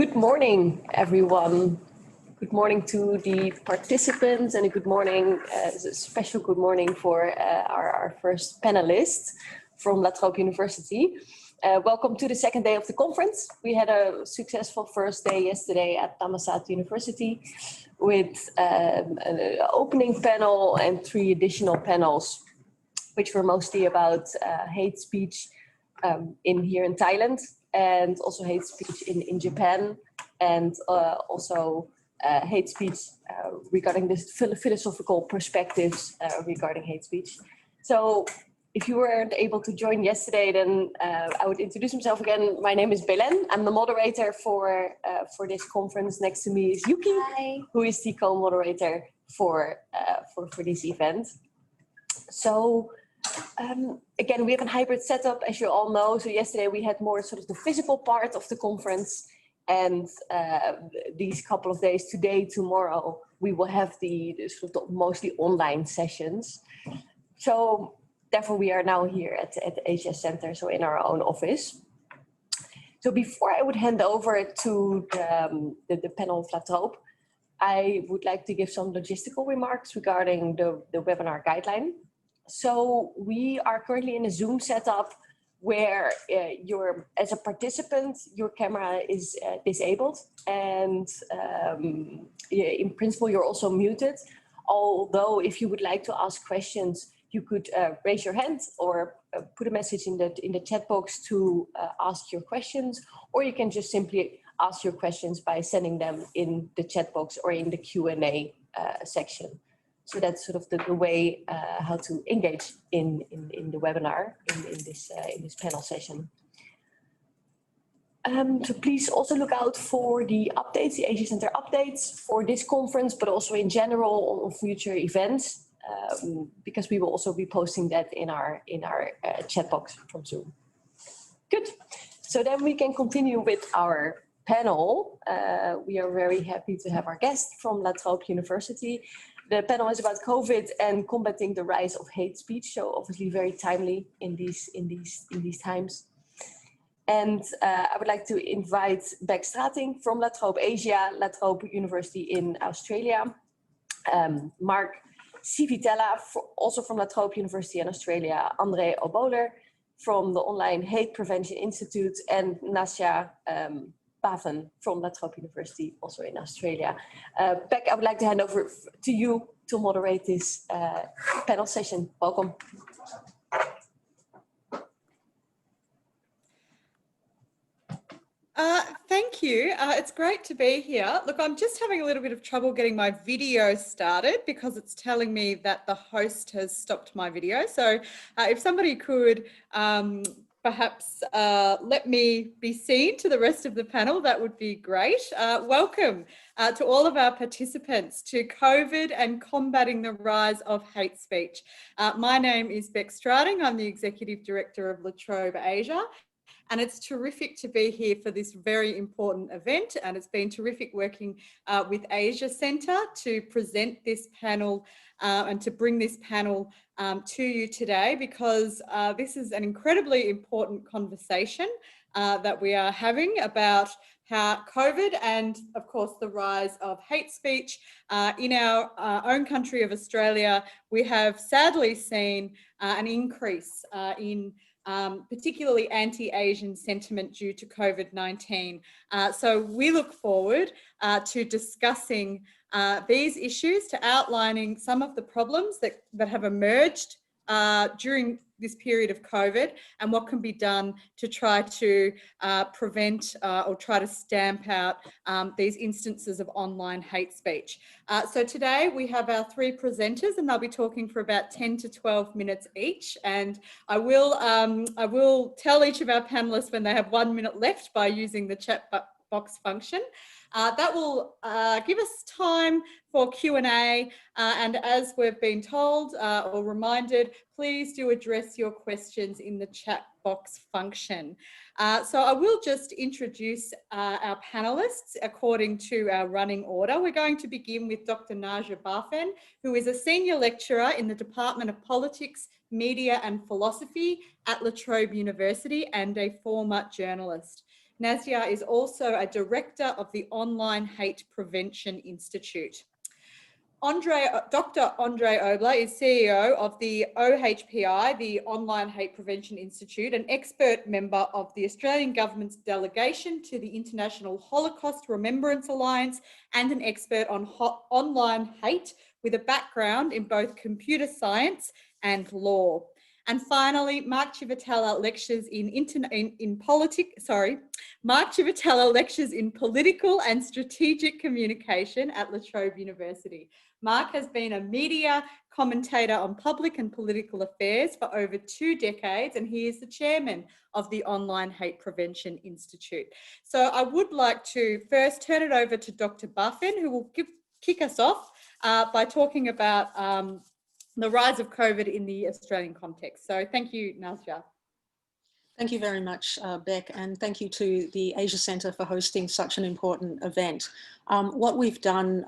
Good morning, everyone. Good morning to the participants and a good morning, a special good morning for our first panelist from Trobe University. Welcome to the second day of the conference. We had a successful first day yesterday at Thammasat University with an opening panel and 3 additional panels, which were mostly about hate speech here in Thailand, and also hate speech in Japan, and also hate speech regarding this philosophical perspectives regarding hate speech. So if you weren't able to join yesterday, then I would introduce myself again. My name is Belen. I'm the moderator for this conference. Next to me is Yuki, Hi. Who is the co-moderator for this event. So again, we have a hybrid setup, as you all know. So yesterday we had more sort of the physical part of the conference, and these couple of days, today, tomorrow, we will have the sort of mostly online sessions. So therefore, we are now here at the Asia Center, so in our own office. So before I would hand over to the panel of Trobe, I would like to give some logistical remarks regarding the webinar guideline. So we are currently in a Zoom setup where as a participant, your camera is disabled, and in principle, you're also muted. Although if you would like to ask questions, you could raise your hand or put a message in the chat box to ask your questions, or you can just simply ask your questions by sending them in the chat box or in the Q&A section. So that's sort of the way how to engage in the webinar in this panel session. So please also look out for the updates, the Asia Center updates for this conference, but also in general on future events, because we will also be posting that in our chat box from Zoom. Good. So then we can continue with our panel. We are very happy to have our guest from Trobe University. The panel is about COVID and combating the rise of hate speech, so obviously very timely in these times. And I would like to invite Bec Strating from Trobe Asia, Trobe University in Australia, Mark Civitella, also from Trobe University in Australia, Oboler from the Online Hate Prevention Institute, and Nasya Bahfen from Trobe University, also in Australia. Bec, I would like to hand over to you to moderate this panel session. Welcome. Thank you. It's great to be here. Look, I'm just having a little bit of trouble getting my video started because it's telling me that the host has stopped my video. So if somebody could perhaps let me be seen to the rest of the panel, that would be great. Welcome to all of our participants to COVID and combating the rise of hate speech. My name is Bec Strating. I'm the Executive Director of Trobe Asia. And it's terrific to be here for this very important event. And it's been terrific working with Asia Centre to present this panel and to bring this panel to you today, because this is an incredibly important conversation that we are having about how COVID and, of course, the rise of hate speech in our own country of Australia, we have sadly seen an increase in particularly anti-Asian sentiment due to COVID-19. So we look forward to discussing these issues, to outlining some of the problems that have emerged during this period of COVID and what can be done to try to prevent or try to stamp out these instances of online hate speech. So today we have our 3 presenters, and they'll be talking for about 10 to 12 minutes each. And I will tell each of our panelists when they have 1 minute left by using the chat box function. That will give us time for Q&A, and as we've been told or reminded, please do address your questions in the chat box function. So I will just introduce our panelists according to our running order. We're going to begin with Dr. Nasya Bahfen, who is a senior lecturer in the Department of Politics, Media and Philosophy at Trobe University and a former journalist. Nasya is also a director of the Online Hate Prevention Institute. Dr. Andre Oboler is CEO of the OHPI, the Online Hate Prevention Institute, an expert member of the Australian Government's delegation to the International Holocaust Remembrance Alliance, and an expert on online hate with a background in both computer science and law. And finally, Mark Civitella lectures Mark Civitella lectures in political and strategic communication at Trobe University. Mark has been a media commentator on public and political affairs for over 2 decades, and he is the chairman of the Online Hate Prevention Institute. So I would like to first turn it over to Dr. Bahfen, who will kick us off by talking about the rise of COVID in the Australian context. So thank you, Nasya. Thank you very much, Bec, and thank you to the Asia Centre for hosting such an important event. What we've done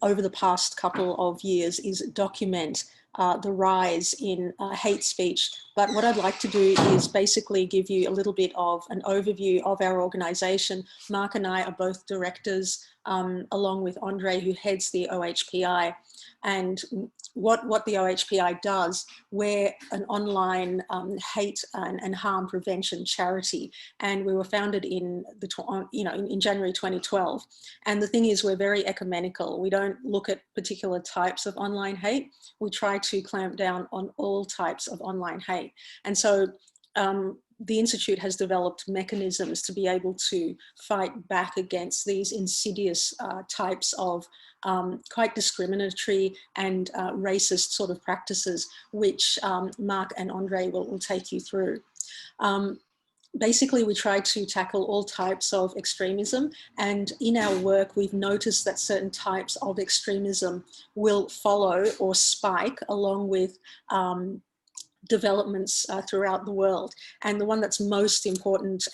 over the past couple of years is document the rise in hate speech. But what I'd like to do is basically give you a little bit of an overview of our organisation. Mark and I are both directors, along with Andre, who heads the OHPI. And what the OHPI does, we're an online hate and harm prevention charity, and we were founded in in January 2012. And the thing is, we're very ecumenical. We don't look at particular types of online hate. We try to clamp down on all types of online hate. And so the Institute has developed mechanisms to be able to fight back against these insidious types of quite discriminatory and racist sort of practices, which Mark and Andre will take you through. Basically, we try to tackle all types of extremism, and in our work, we've noticed that certain types of extremism will follow or spike along with developments throughout the world. And the one that's most important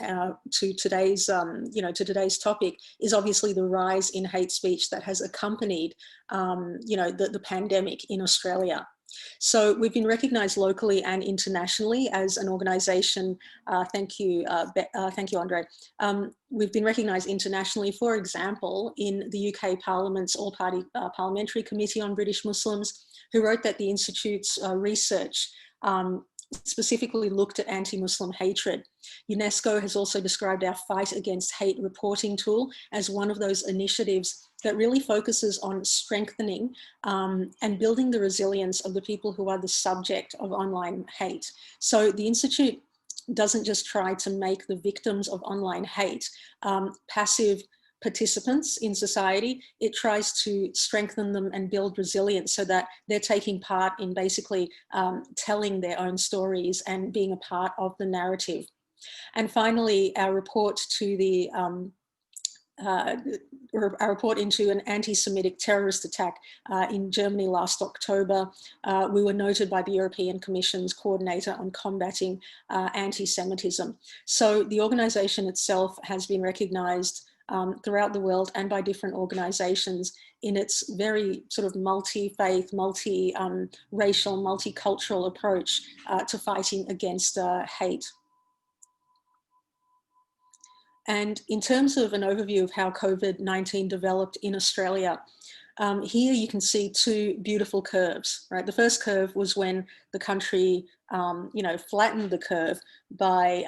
to today's, to today's topic is obviously the rise in hate speech that has accompanied, the pandemic in Australia. So we've been recognised locally and internationally as an organisation. Thank you, Andre. We've been recognised internationally, for example, in the UK Parliament's All-Party Parliamentary Committee on British Muslims, who wrote that the Institute's research specifically looked at anti-Muslim hatred. UNESCO has also described our Fight Against Hate reporting tool as one of those initiatives that really focuses on strengthening and building the resilience of the people who are the subject of online hate. So the Institute doesn't just try to make the victims of online hate passive participants in society. It tries to strengthen them and build resilience so that they're taking part in basically telling their own stories and being a part of the narrative. And finally, our report to the our report into an anti-Semitic terrorist attack in Germany last October. We were noted by the European Commission's coordinator on combating anti-Semitism. So the organisation itself has been recognised throughout the world and by different organisations in its very sort of multi-faith, multi-racial, multicultural approach to fighting against hate. And in terms of an overview of how COVID-19 developed in Australia, here you can see 2 beautiful curves, right? The first curve was when the country, flattened the curve by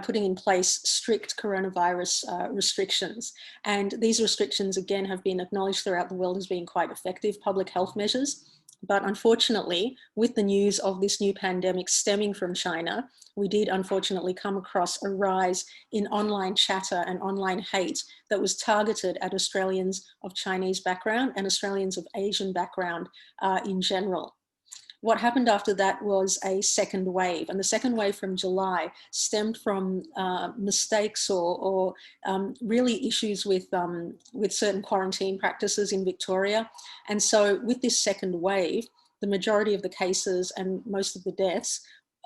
putting in place strict coronavirus restrictions. And these restrictions, again, have been acknowledged throughout the world as being quite effective public health measures. But unfortunately, with the news of this new pandemic stemming from China, we did unfortunately come across a rise in online chatter and online hate that was targeted at Australians of Chinese background and Australians of Asian background in general. What happened after that was a second wave, and the second wave from July stemmed from mistakes or really issues with certain quarantine practices in Victoria. And so with this second wave, the majority of the cases and most of the deaths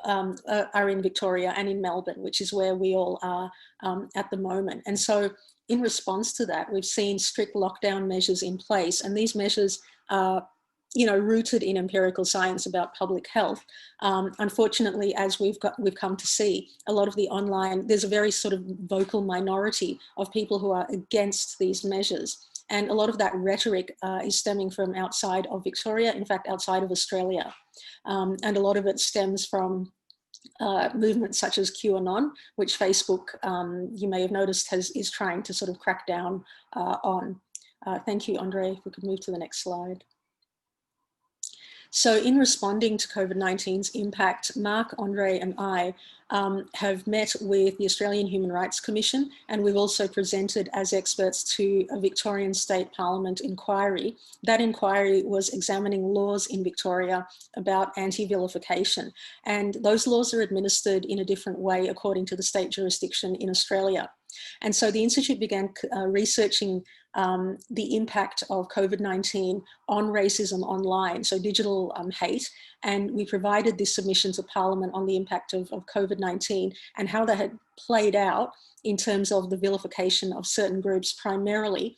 are in Victoria and in Melbourne, which is where we all are at the moment. And so in response to that, we've seen strict lockdown measures in place, and these measures are you know, rooted in empirical science about public health. Unfortunately, as we've come to see, a lot of the online, there's a very sort of vocal minority of people who are against these measures. And a lot of that rhetoric is stemming from outside of Victoria, in fact, outside of Australia. And a lot of it stems from movements such as QAnon, which Facebook, you may have noticed, is trying to sort of crack down on. Thank you, Andre. If we could move to the next slide. So in responding to COVID-19's impact, Mark, Andre and I have met with the Australian Human Rights Commission, and we've also presented as experts to a Victorian State Parliament inquiry. That inquiry was examining laws in Victoria about anti-vilification, and those laws are administered in a different way according to the state jurisdiction in Australia. And so the Institute began researching the impact of COVID-19 on racism online, so digital hate. And we provided this submission to Parliament on the impact of COVID-19 and how that had played out in terms of the vilification of certain groups, primarily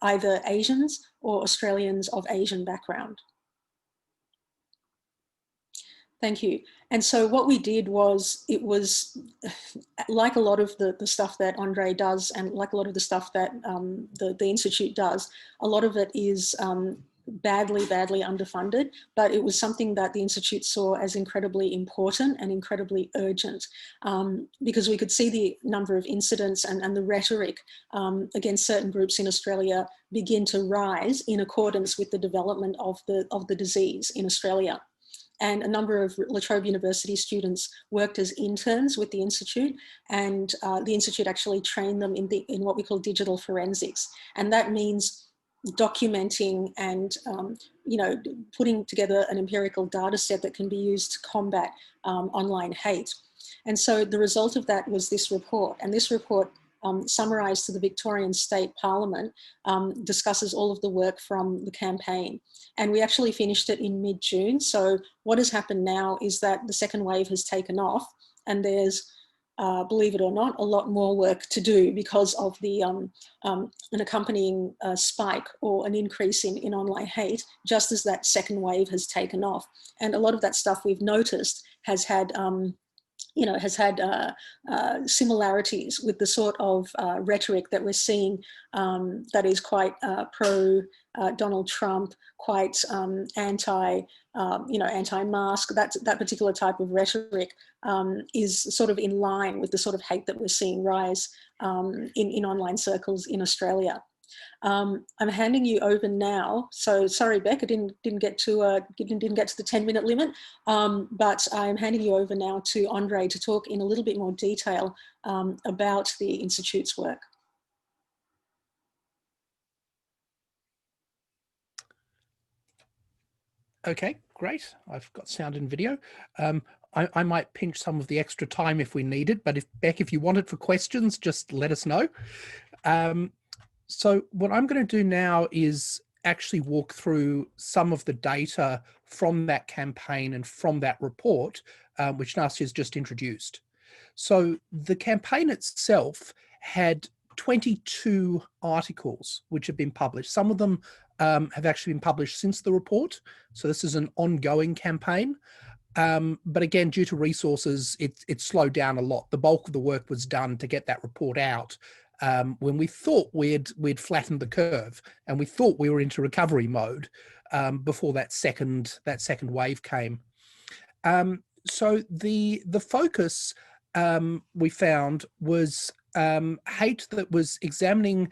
either Asians or Australians of Asian background. Thank you. And so what we did was, it was like a lot of the stuff that Andre does, and like a lot of the stuff that the Institute does, a lot of it is badly underfunded, but it was something that the Institute saw as incredibly important and incredibly urgent, because we could see the number of incidents and the rhetoric against certain groups in Australia begin to rise in accordance with the development of the disease in Australia. And a number of La Trobe University students worked as interns with the Institute, and the Institute actually trained them in what we call digital forensics. And that means documenting and you know, putting together an empirical data set that can be used to combat online hate. And so the result of that was this report, and this report summarised to the Victorian State Parliament discusses all of the work from the campaign. And we actually finished it in mid-June. So what has happened now is that the second wave has taken off, and there's, believe it or not, a lot more work to do because of the an accompanying spike or an increase in online hate, just as that second wave has taken off. And a lot of that stuff we've noticed has had you know, has had similarities with the sort of rhetoric that we're seeing that is quite pro Donald Trump, quite anti, you know, anti-mask. That particular type of rhetoric is sort of in line with the sort of hate that we're seeing rise in online circles in Australia. I'm handing you over now. So sorry, Bec, I didn't get to the 10-minute limit, but I'm handing you over now to Andre to talk in a little bit more detail about the Institute's work. Okay, great. I've got sound and video. I might pinch some of the extra time if we need it, but Bec, if you want it for questions, just let us know. So what I'm going to do now is actually walk through some of the data from that campaign and from that report, which Nasya has just introduced. So the campaign itself had 22 articles which have been published. Some of them have actually been published since the report. So this is an ongoing campaign. But again, due to resources, it slowed down a lot. The bulk of the work was done to get that report out when we thought we'd flattened the curve, and we thought we were into recovery mode before that second wave came. So the focus we found was hate that was examining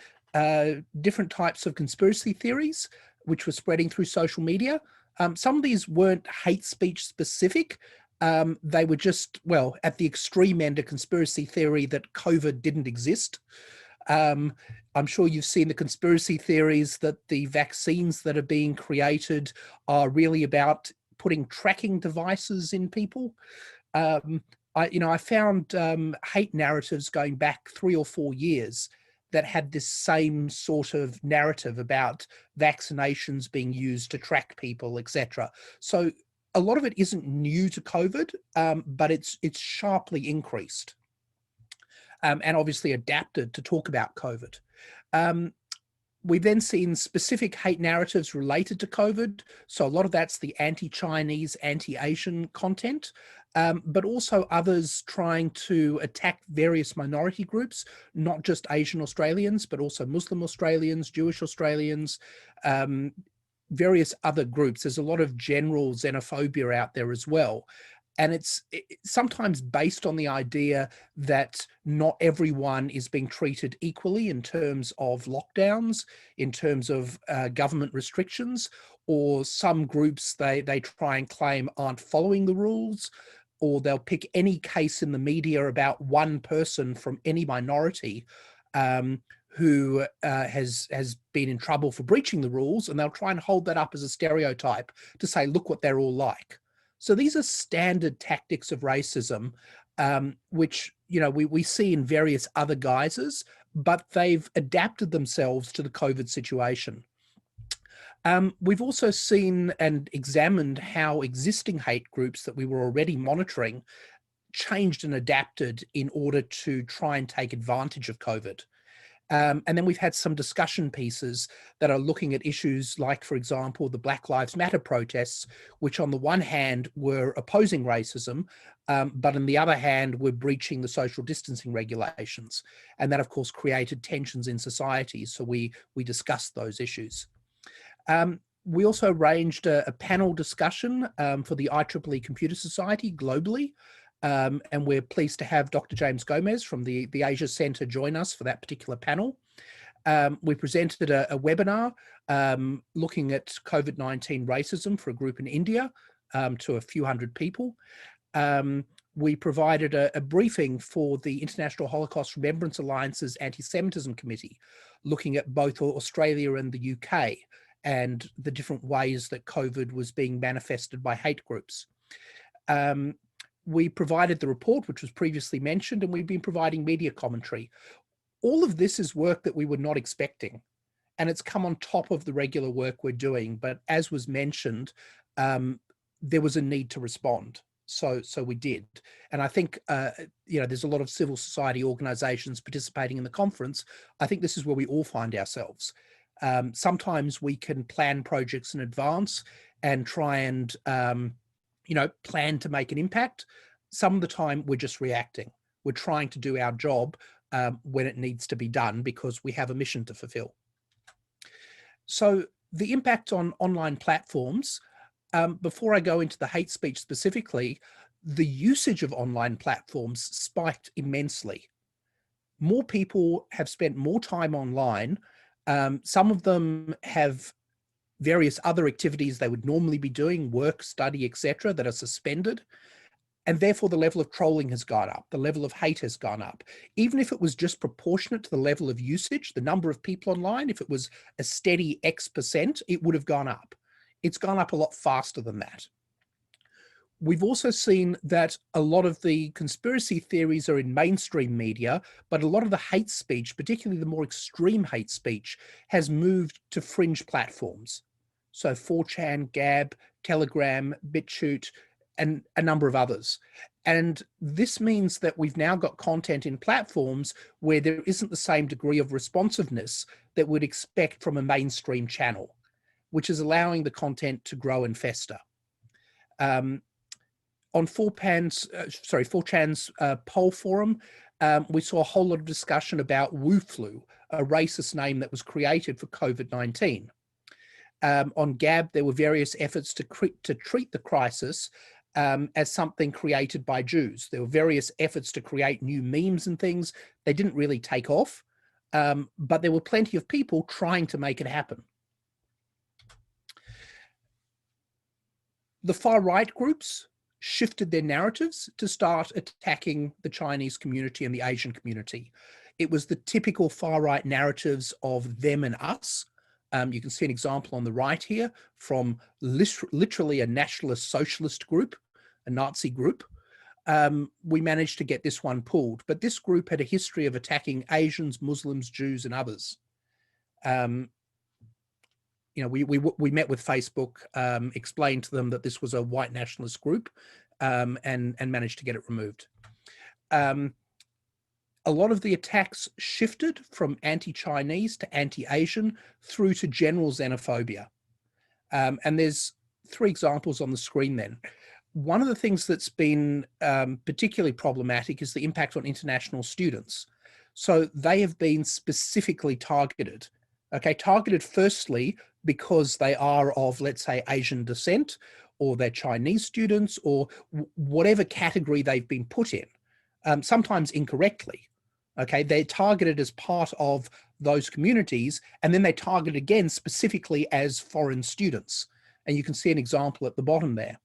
different types of conspiracy theories which were spreading through social media. Some of these weren't hate speech specific. They were just, well, at the extreme end, a conspiracy theory that COVID didn't exist. I'm sure you've seen the conspiracy theories that the vaccines that are being created are really about putting tracking devices in people. I found hate narratives going back 3 or 4 years that had this same sort of narrative about vaccinations being used to track people, etc. So a lot of it isn't new to COVID, but it's sharply increased and obviously adapted to talk about COVID. We've then seen specific hate narratives related to COVID. So a lot of that's the anti-Chinese, anti-Asian content, but also others trying to attack various minority groups, not just Asian Australians, but also Muslim Australians, Jewish Australians, various other groups. There's a lot of general xenophobia out there as well. And it's sometimes based on the idea that not everyone is being treated equally in terms of lockdowns, in terms of government restrictions, or some groups they try and claim aren't following the rules, or they'll pick any case in the media about one person from any minority who has been in trouble for breaching the rules, and they'll try and hold that up as a stereotype to say, look what they're all like. So these are standard tactics of racism, which, you know, we see in various other guises, but they've adapted themselves to the COVID situation. We've also seen and examined how existing hate groups that we were already monitoring changed and adapted in order to try and take advantage of COVID. And then we've had some discussion pieces that are looking at issues like, for example, the Black Lives Matter protests, which on the one hand were opposing racism, but on the other hand were breaching the social distancing regulations. And that, of course, created tensions in society. So we discussed those issues. We also arranged a panel discussion for the IEEE Computer Society globally. And we're pleased to have Dr. James Gomez from the Asia Centre join us for that particular panel. We presented a webinar looking at COVID-19 racism for a group in India to a few hundred people. We provided a briefing for the International Holocaust Remembrance Alliance's Anti-Semitism Committee, looking at both Australia and the UK and the different ways that COVID was being manifested by hate groups. We provided the report, which was previously mentioned, and we've been providing media commentary. All of this is work that we were not expecting, and it's come on top of the regular work we're doing. But as was mentioned, there was a need to respond. So we did. And I think, you know, there's a lot of civil society organizations participating in the conference. I think this is where we all find ourselves. Sometimes we can plan projects in advance and try and, you know, plan to make an impact. Some of the time we're just reacting. We're trying to do our job when it needs to be done because we have a mission to fulfill. So the impact on online platforms, before I go into the hate speech specifically, the usage of online platforms spiked immensely. More people have spent more time online. Some of them have various other activities they would normally be doing, work, study, etc., that are suspended. And therefore the level of trolling has gone up, the level of hate has gone up. Even if it was just proportionate to the level of usage, the number of people online, if it was a steady X%, it would have gone up. It's gone up a lot faster than that. We've also seen that a lot of the conspiracy theories are in mainstream media, but a lot of the hate speech, particularly the more extreme hate speech, has moved to fringe platforms. So 4chan, Gab, Telegram, BitChute, and a number of others. And this means that we've now got content in platforms where there isn't the same degree of responsiveness that we'd expect from a mainstream channel, which is allowing the content to grow and fester. On 4chan's poll forum, we saw a whole lot of discussion about Wu Flu, a racist name that was created for COVID-19. On Gab, there were various efforts to treat the crisis as something created by Jews. There were various efforts to create new memes and things. They didn't really take off, but there were plenty of people trying to make it happen. The far-right groups shifted their narratives to start attacking the Chinese community and the Asian community. It was the typical far-right narratives of them and us. You can see an example on the right here from literally a nationalist socialist group, a Nazi group. We managed to get this one pulled, but this group had a history of attacking Asians, Muslims, Jews, and others. You know, we met with Facebook, explained to them that this was a white nationalist group, and managed to get it removed. A a lot of the attacks shifted from anti-Chinese to anti-Asian through to general xenophobia. And there's 3 examples on the screen then. One of the things that's been particularly problematic is the impact on international students. So they have been specifically targeted. Okay, targeted firstly because they are of, let's say, Asian descent, or they're Chinese students, or whatever category they've been put in, sometimes incorrectly. Okay, they're targeted as part of those communities, and then they target again specifically as foreign students. And you can see an example at the bottom there.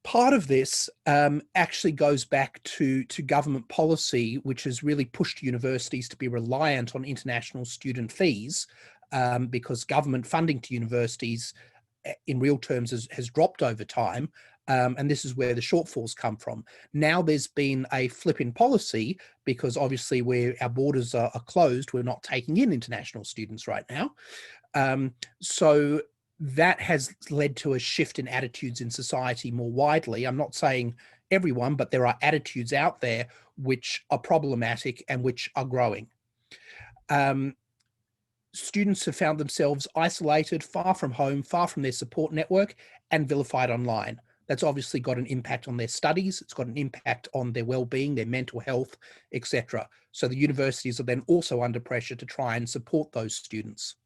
Part of this actually goes back to government policy, which has really pushed universities to be reliant on international student fees, because government funding to universities in real terms has dropped over time. And this is where the shortfalls come from. Now there's been a flip in policy because obviously where our borders are closed, we're not taking in international students right now. So that has led to a shift in attitudes in society more widely. I'm not saying everyone, but there are attitudes out there which are problematic and which are growing. Students have found themselves isolated, far from home, far from their support network, and vilified online. That's obviously got an impact on their studies. It's got an impact on their well-being, their mental health, etc. So the universities are then also under pressure to try and support those students.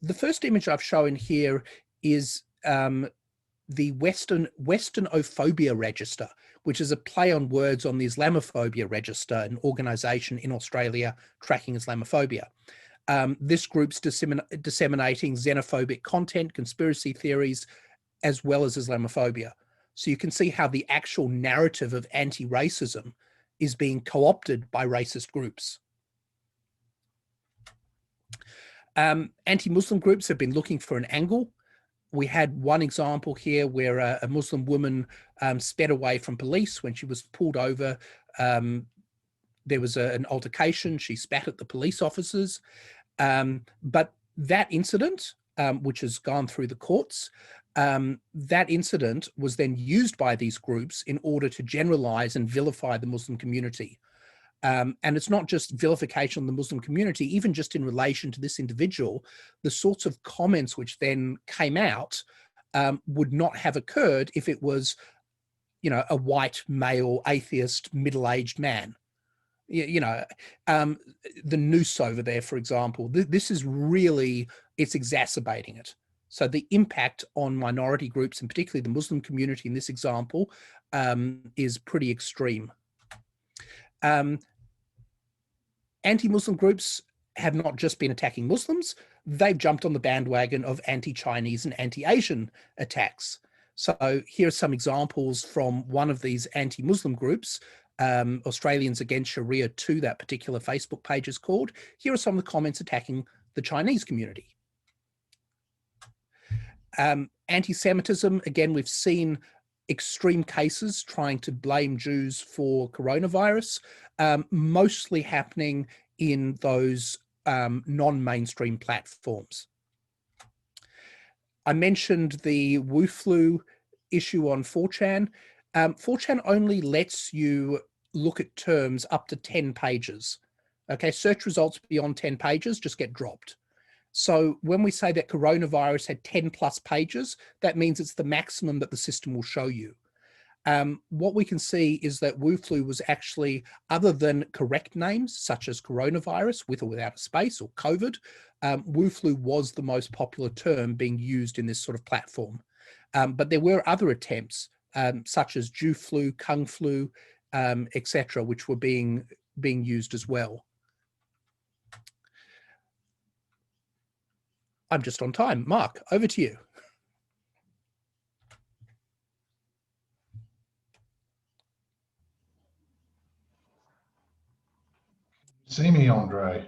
The first image I've shown here is the Westernophobia Register, which is a play on words on the Islamophobia Register, an organisation in Australia tracking Islamophobia. This group's disseminating xenophobic content, conspiracy theories, as well as Islamophobia. So you can see how the actual narrative of anti-racism is being co-opted by racist groups. Anti-Muslim groups have been looking for an angle. We had one example here where a Muslim woman sped away from police when she was pulled over. There was an altercation. She spat at the police officers. But that incident, which has gone through the courts, that incident was then used by these groups in order to generalize and vilify the Muslim community. And it's not just vilification of the Muslim community, even just in relation to this individual, the sorts of comments which then came out would not have occurred if it was, you know, a white, male, atheist, middle-aged man. The noose over there, for example, this is really, it's exacerbating it. So the impact on minority groups, and particularly the Muslim community in this example, is pretty extreme. Anti-Muslim groups have not just been attacking Muslims, they've jumped on the bandwagon of anti-Chinese and anti-Asian attacks. So here are some examples from one of these anti-Muslim groups, Australians Against Sharia 2, that particular Facebook page is called. Here are some of the comments attacking the Chinese community. Anti-Semitism, again, we've seen extreme cases trying to blame Jews for coronavirus, mostly happening in those non-mainstream platforms. I mentioned the Wu flu issue on 4chan. 4chan only lets you look at terms up to 10 pages. Okay, search results beyond 10 pages just get dropped. So when we say that coronavirus had 10 plus pages, that means it's the maximum that the system will show you. What we can see is that Wu flu was actually, other than correct names such as coronavirus with or without a space, or COVID, Wu flu was the most popular term being used in this sort of platform. But there were other attempts such as Jew flu, Kung flu, etc., which were being used as well. I'm just on time. Mark, over to you. See me, Andre?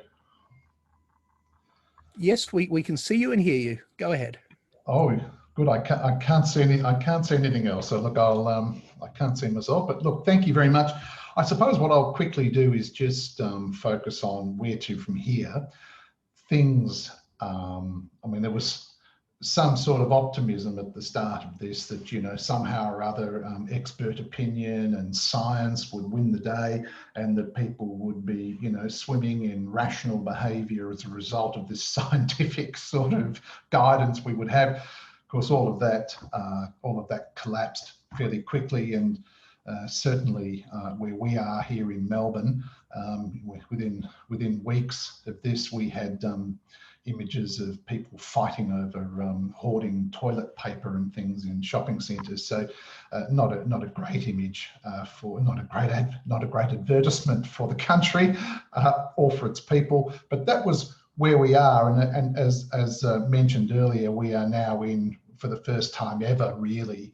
Yes, we can see you and hear you. Go ahead. Oh, good. I can't see anything else. So look, I can't see myself. But look, thank you very much. I suppose what I'll quickly do is just focus on where to from here. Things. I mean, there was some sort of optimism at the start of this that, you know, somehow or other expert opinion and science would win the day, and that people would be, you know, swimming in rational behaviour as a result of this scientific sort of guidance we would have. Of course, all of that collapsed fairly quickly, and certainly where we are here in Melbourne, within weeks of this, we had images of people fighting over hoarding toilet paper and things in shopping centres. So not a great image not a great advertisement for the country or for its people. But that was where we are, and as mentioned earlier, we are now in, for the first time ever, really,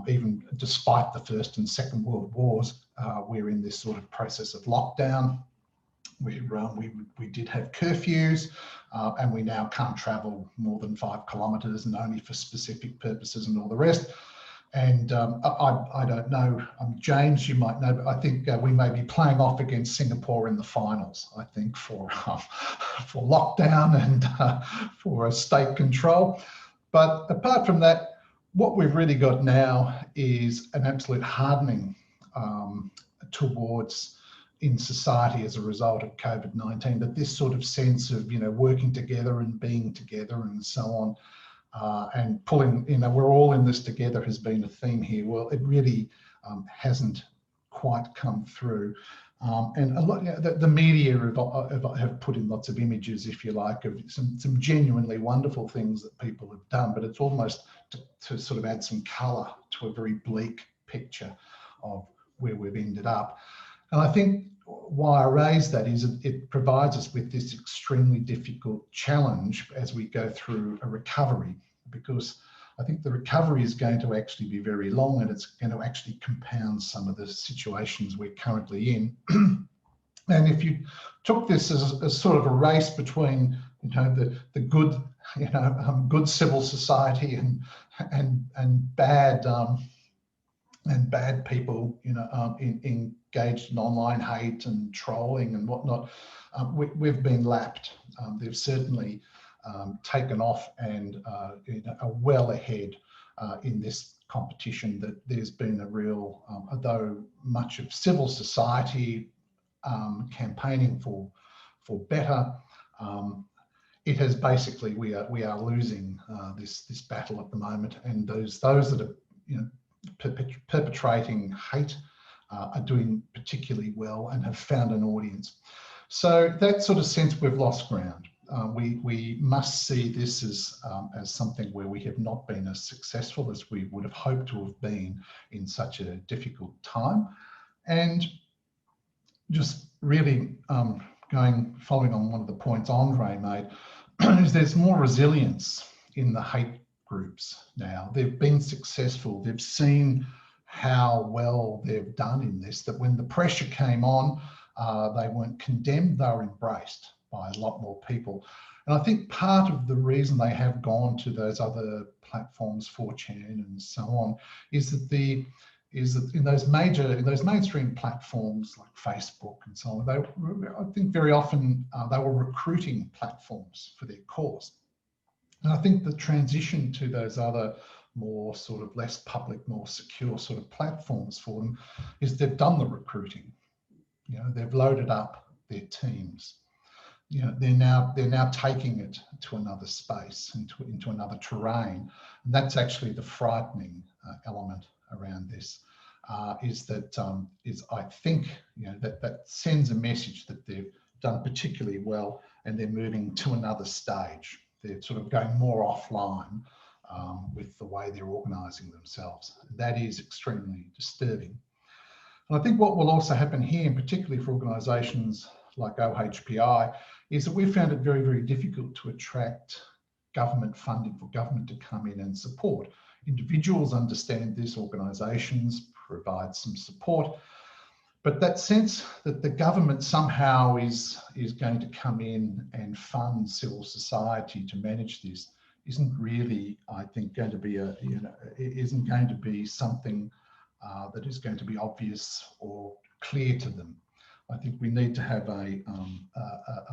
even despite the First and Second World Wars, we're in this sort of process of lockdown. We did have curfews, and we now can't travel more than 5 kilometres, and only for specific purposes and all the rest. And I don't know, James, you might know, but I think we may be playing off against Singapore in the finals, I think, for lockdown and for state control. But apart from that, what we've really got now is an absolute hardening towards in society as a result of COVID-19, that this sort of sense of, you know, working together and being together and so on, and pulling, you know, we're all in this together has been a theme here. Well, it really hasn't quite come through. And a lot, you know, the media have put in lots of images, if you like, of some genuinely wonderful things that people have done, but it's almost to sort of add some colour to a very bleak picture of where we've ended up. And I think why I raise that is it provides us with this extremely difficult challenge as we go through a recovery, because I think the recovery is going to actually be very long, and it's going to actually compound some of the situations we're currently in. And if you took this as sort of a race between, you know, the good, you know, good civil society and bad people, you know, engaged in online hate and trolling and whatnot, we've been lapped. They've certainly taken off and you know, are well ahead in this competition. That there's been a real, although much of civil society campaigning for better, it has basically, we are losing this battle at the moment, and those that are, you know, perpetrating hate are doing particularly well and have found an audience. So that sort of sense we've lost ground. We must see this as something where we have not been as successful as we would have hoped to have been in such a difficult time. And just really following on one of the points Andre made, is there's more resilience in the hate groups now. They've been successful. They've seen how well they've done in this, that when the pressure came on, they weren't condemned, they were embraced by a lot more people. And I think part of the reason they have gone to those other platforms, 4chan and so on, is that in those mainstream platforms like Facebook and so on, I think very often they were recruiting platforms for their cause. And I think the transition to those other more sort of less public, more secure sort of platforms for them is they've done the recruiting. You know, they've loaded up their teams. You know, they're now taking it to another space, into another terrain. And that's actually the frightening element around this. Is I think, you know, that sends a message that they've done particularly well, and they're moving to another stage. They're sort of going more offline with the way they're organising themselves. That is extremely disturbing. And I think what will also happen here, and particularly for organisations like OHPI, is that we've found it very, very difficult to attract government funding, for government to come in and support. Individuals understand this, organisations provide some support, but that sense that the government somehow is going to come in and fund civil society to manage this isn't really, I think, going to be isn't going to be something that is going to be obvious or clear to them. I think we need to have a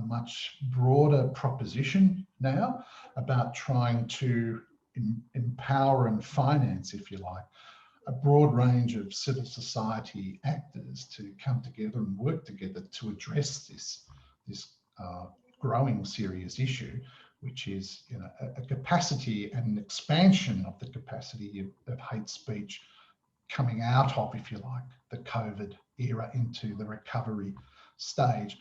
much broader proposition now about trying to empower and finance, if you like, a broad range of civil society actors to come together and work together to address this growing serious issue, which is, you know, a capacity and an expansion of the capacity of hate speech coming out of, if you like, the COVID era into the recovery stage.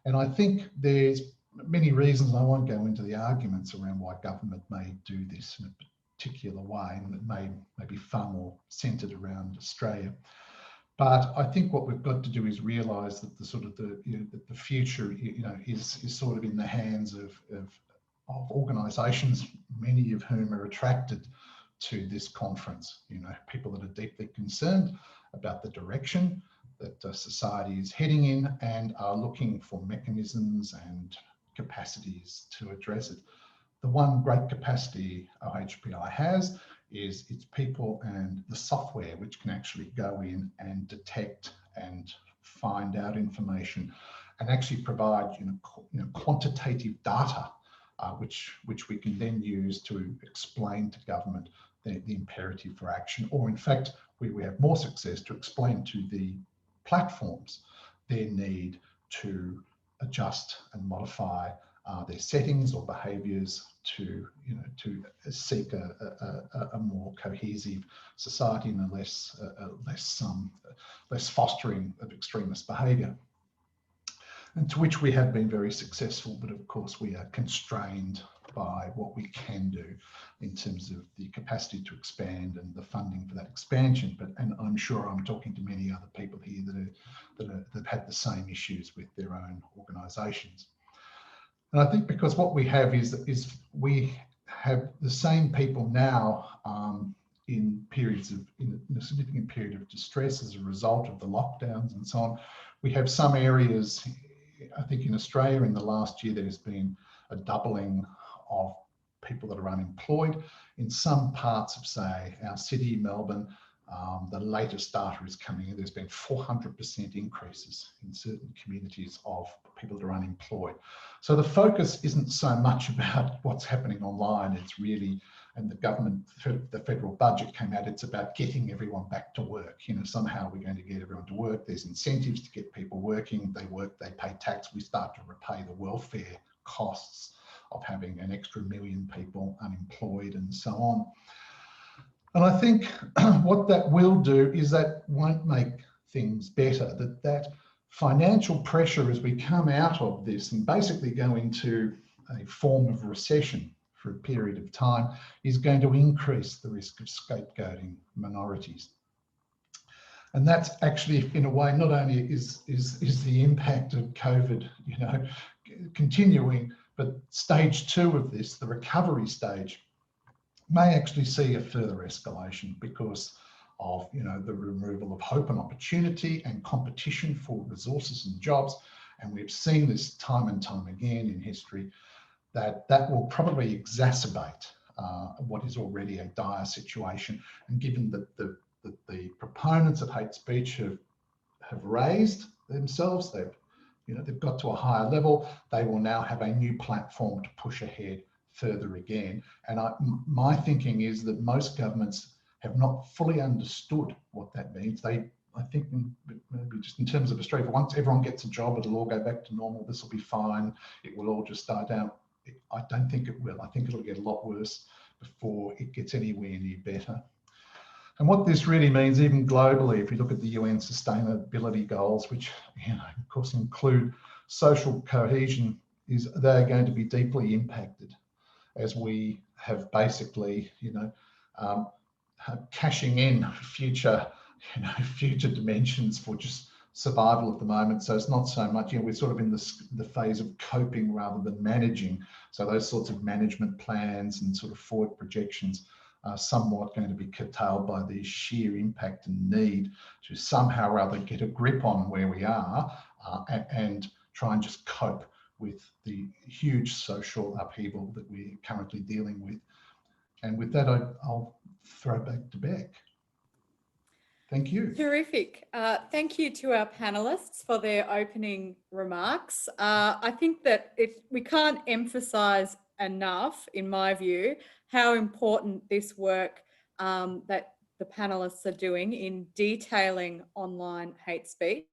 And I think there's many reasons, I won't go into the arguments around why government may do this in a particular way, and it may be far more centred around Australia. But I think what we've got to do is realise that the future, you know, is sort of in the hands of organisations, many of whom are attracted to this conference. You know, people that are deeply concerned about the direction that society is heading in and are looking for mechanisms and capacities to address it. The one great capacity OHPI has is its people and the software which can actually go in and detect and find out information and actually provide quantitative data which we can then use to explain to government the imperative for action, or in fact, we have more success to explain to the platforms their need to adjust and modify their settings or behaviours to seek a more cohesive society and a less fostering of extremist behaviour, and to which we have been very successful. But of course, we are constrained by what we can do in terms of the capacity to expand and the funding for that expansion. And I'm sure I'm talking to many other people here that had the same issues with their own organisations. And I think because what we have is we have the same people now in a significant period of distress as a result of the lockdowns and so on. We have some areas, I think in Australia in the last year, there's been a doubling of people that are unemployed. In some parts of, say, our city, Melbourne, the latest data is coming in. There's been 400% increases in certain communities of people that are unemployed. So the focus isn't so much about what's happening online. It's really, and the government, the federal budget came out, it's about getting everyone back to work. You know, somehow we're going to get everyone to work. There's incentives to get people working. They work, they pay tax. We start to repay the welfare costs of having an extra million people unemployed and so on. And I think what that will do is that won't make things better, that financial pressure as we come out of this and basically go into a form of recession for a period of time is going to increase the risk of scapegoating minorities. And that's actually, in a way, not only is the impact of COVID, you know, continuing, but stage 2 of this, the recovery stage, may actually see a further escalation because of, you know, the removal of hope and opportunity and competition for resources and jobs. And we've seen this time and time again in history, that will probably exacerbate what is already a dire situation. And given that the proponents of hate speech have raised themselves, they've got to a higher level, they will now have a new platform to push ahead further again. And my thinking is that most governments have not fully understood what that means. I think maybe just in terms of Australia, once everyone gets a job, it'll all go back to normal. This will be fine. It will all just die down. I don't think it will. I think it'll get a lot worse before it gets anywhere near better. And what this really means, even globally, if you look at the UN sustainability goals, which, you know, of course include social cohesion, is they're going to be deeply impacted as we have basically, you know, cashing in future dimensions for just survival at the moment. So it's not so much, you know, we're sort of in the phase of coping rather than managing. So those sorts of management plans and sort of forward projections are somewhat going to be curtailed by the sheer impact and need to somehow or other get a grip on where we are and try and just cope with the huge social upheaval that we're currently dealing with. And with that, I'll throw back to Bec. Thank you. Terrific. Thank you to our panelists for their opening remarks. I think that we can't emphasize enough, in my view, how important this work that the panelists are doing in detailing online hate speech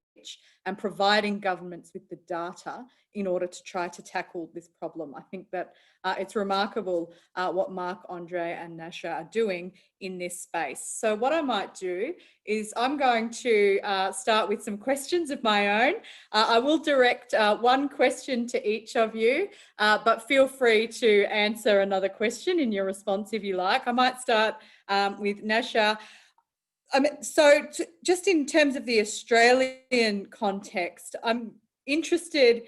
and providing governments with the data in order to try to tackle this problem. I think that it's remarkable what Mark, Andre and Nasya are doing in this space. So what I might do is I'm going to start with some questions of my own. I will direct one question to each of you, but feel free to answer another question in your response if you like. I might start with Nasya. Just in terms of the Australian context, I'm interested,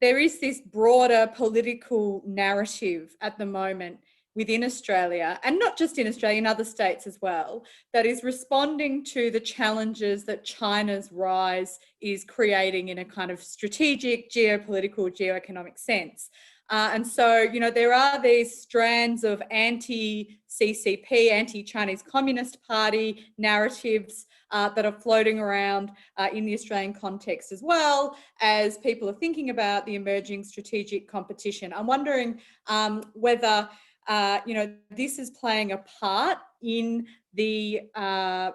there is this broader political narrative at the moment within Australia, and not just in Australia, in other states as well, that is responding to the challenges that China's rise is creating in a kind of strategic, geopolitical, geoeconomic sense. And so, you know, there are these strands of anti-CCP, anti-Chinese Communist Party narratives that are floating around in the Australian context, as well as people are thinking about the emerging strategic competition. I'm wondering whether you know, this is playing a part in the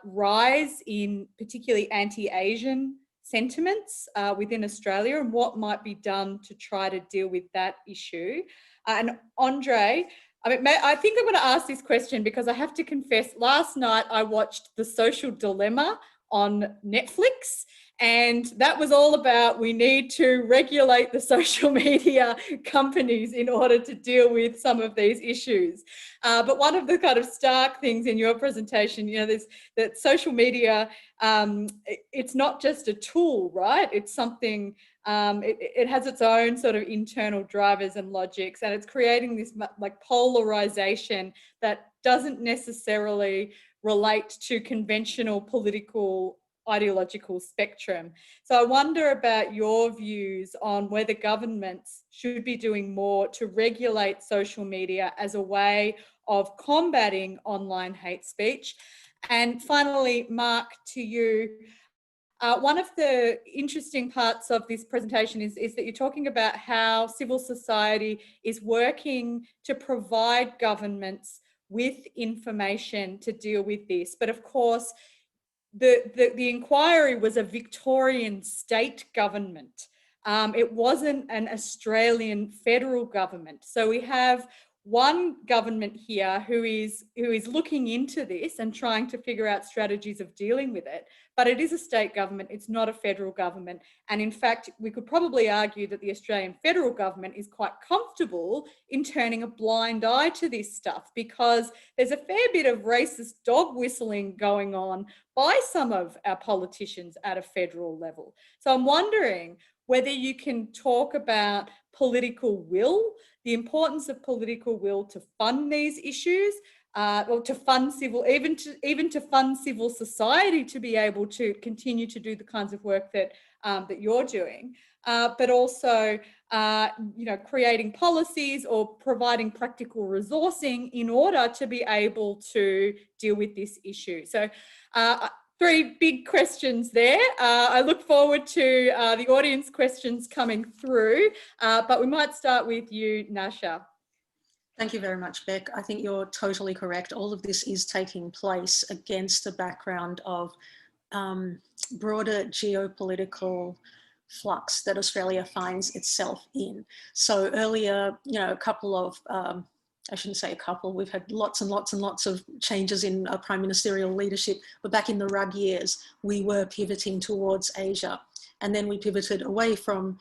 rise in particularly anti-Asian sentiments within Australia, and what might be done to try to deal with that issue. And Andre, I think I'm going to ask this question because I have to confess, last night I watched The Social Dilemma on Netflix, and that was all about we need to regulate the social media companies in order to deal with some of these issues. But one of the kind of stark things in your presentation, you know, that social media, it's not just a tool, right? It's something, it has its own sort of internal drivers and logics, and it's creating this like polarization that doesn't necessarily relate to conventional political ideological spectrum. So I wonder about your views on whether governments should be doing more to regulate social media as a way of combating online hate speech. And finally, Mark, to you, one of the interesting parts of this presentation is that you're talking about how civil society is working to provide governments with information to deal with this. But of course, the inquiry was a Victorian state government. It wasn't an Australian federal government. So we have one government here who is looking into this and trying to figure out strategies of dealing with it. But it is a state government, it's not a federal government. And in fact, we could probably argue that the Australian federal government is quite comfortable in turning a blind eye to this stuff, because there's a fair bit of racist dog whistling going on by some of our politicians at a federal level. So I'm wondering whether you can talk about political will, the importance of political will to fund these issues, or to fund civil, even to fund civil society to be able to continue to do the kinds of work that that you're doing, but also you know, creating policies or providing practical resourcing in order to be able to deal with this issue. So three big questions there. I look forward to the audience questions coming through, but we might start with you, Nasya. Thank you very much, Bec. I think you're totally correct. All of this is taking place against a background of broader geopolitical flux that Australia finds itself in. So earlier, you know, a couple of, I shouldn't say a couple, we've had lots and lots and lots of changes in prime ministerial leadership, but back in the Rudd years, we were pivoting towards Asia. And then we pivoted away from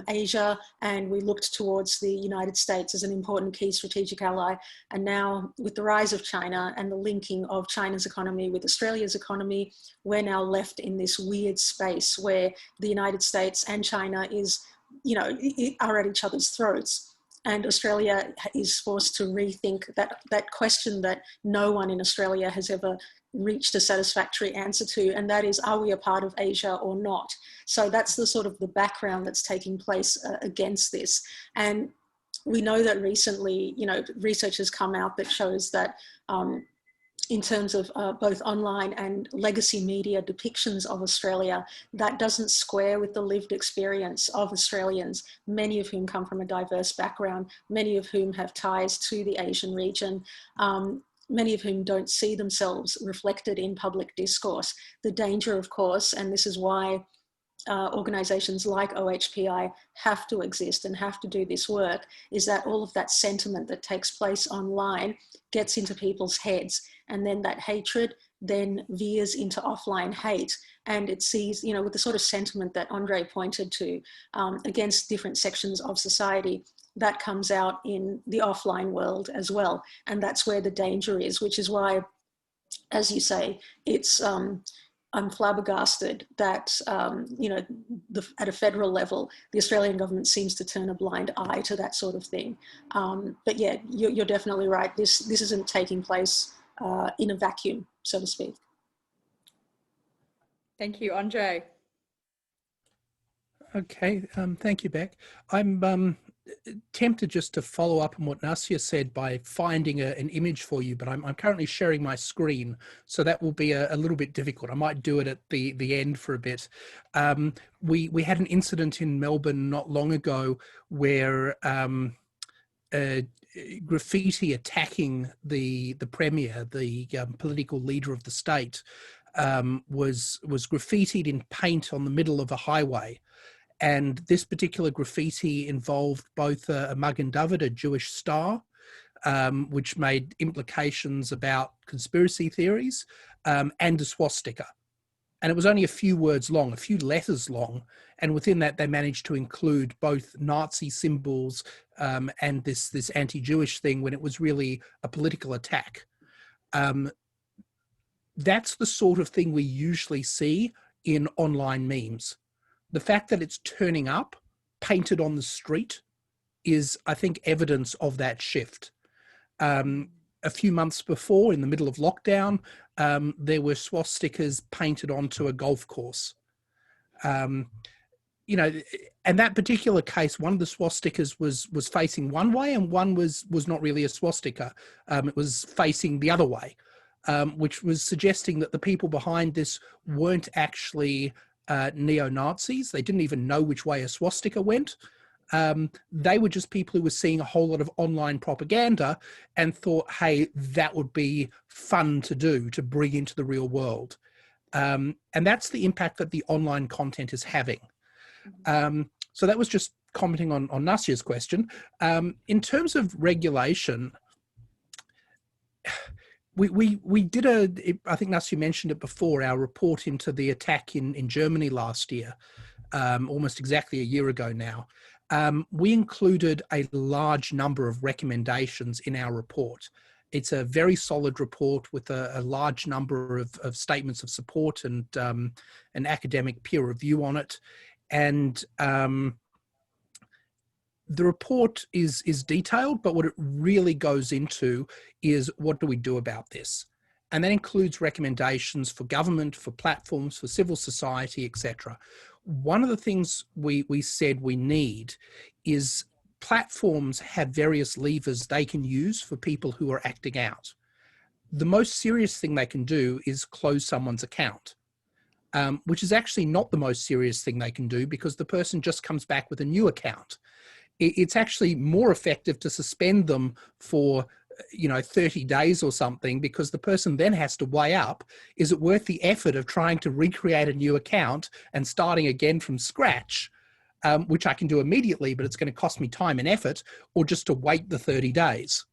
Asia, and we looked towards the United States as an important key strategic ally. And now with the rise of China and the linking of China's economy with Australia's economy, we're now left in this weird space where the United States and China is, you know, are at each other's throats. And Australia is forced to rethink that question that no one in Australia has ever reached a satisfactory answer to, and that is, are we a part of Asia or not? So that's the sort of the background that's taking place against this. And we know that recently, you know, research has come out that shows that in terms of both online and legacy media depictions of Australia, that doesn't square with the lived experience of Australians, many of whom come from a diverse background, many of whom have ties to the Asian region, many of whom don't see themselves reflected in public discourse. The danger, of course, and this is why organisations like OHPI have to exist and have to do this work, is that all of that sentiment that takes place online gets into people's heads, and then that hatred then veers into offline hate, and it sees, you know, with the sort of sentiment that Andre pointed to against different sections of society, that comes out in the offline world as well, and that's where the danger is, which is why, as you say, it's I'm flabbergasted that, you know, at a federal level, the Australian government seems to turn a blind eye to that sort of thing. But yeah, you're definitely right. This isn't taking place in a vacuum, so to speak. Thank you, Andre. Okay, thank you, Bec. I'm tempted just to follow up on what Nasya said by finding an image for you, but I'm currently sharing my screen, so that will be a little bit difficult. I might do it at the end for a bit. We had an incident in Melbourne not long ago where graffiti attacking the Premier, the political leader of the state, was graffitied in paint on the middle of a highway. And this particular graffiti involved both a Magen David, a Jewish star, which made implications about conspiracy theories, and a swastika. And it was only a few words long, a few letters long. And within that, they managed to include both Nazi symbols and this anti-Jewish thing when it was really a political attack. That's the sort of thing we usually see in online memes. The fact that it's turning up, painted on the street, is, I think, evidence of that shift. A few months before, in the middle of lockdown, there were swastikas painted onto a golf course. You know, and that particular case, one of the swastikas was facing one way, and one was not really a swastika. It was facing the other way, which was suggesting that the people behind this weren't actually neo-Nazis. They didn't even know which way a swastika went. They were just people who were seeing a whole lot of online propaganda and thought, hey, that would be fun to do, to bring into the real world. And that's the impact that the online content is having. So that was just commenting on Nasya's question. In terms of regulation, we did I think Nasya mentioned it before, our report into the attack in Germany last year, almost exactly a year ago now. We included a large number of recommendations in our report. It's a very solid report with a large number of statements of support and an academic peer review on it. And the report is detailed, but what it really goes into is, what do we do about this? And that includes recommendations for government, for platforms, for civil society, etc. One of the things we said we need is platforms have various levers they can use for people who are acting out. The most serious thing they can do is close someone's account, which is actually not the most serious thing they can do, because the person just comes back with a new account. It's actually more effective to suspend them for 30 days or something, because the person then has to weigh up, is it worth the effort of trying to recreate a new account and starting again from scratch, which I can do immediately, but it's going to cost me time and effort, or just to wait the 30 days.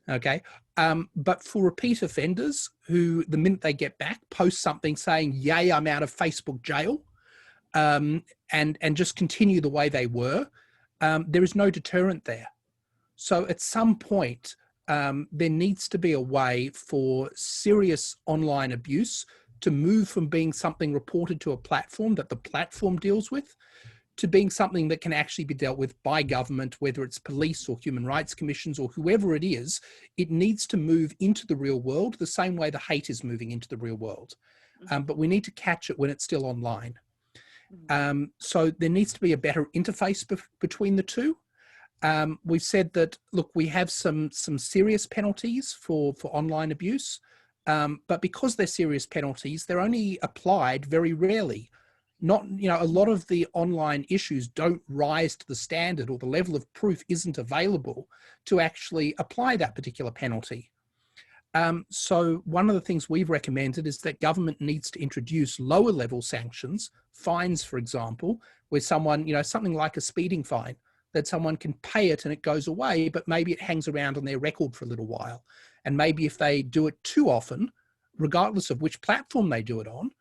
Okay. But for repeat offenders who, the minute they get back, post something saying, yay, I'm out of Facebook jail, and just continue the way they were, there is no deterrent there. So at some point, there needs to be a way for serious online abuse to move from being something reported to a platform that the platform deals with, to being something that can actually be dealt with by government, whether it's police or human rights commissions or whoever it is. It needs to move into the real world the same way the hate is moving into the real world. But we need to catch it when it's still online. So there needs to be a better interface between the two. We've said that, look, we have some serious penalties for online abuse, but because they're serious penalties, they're only applied very rarely. Not, a lot of the online issues don't rise to the standard, or the level of proof isn't available to actually apply that particular penalty. So one of the things we've recommended is that government needs to introduce lower level sanctions, fines, for example, where someone, something like a speeding fine, that someone can pay it and it goes away, but maybe it hangs around on their record for a little while. And maybe if they do it too often, regardless of which platform they do it on,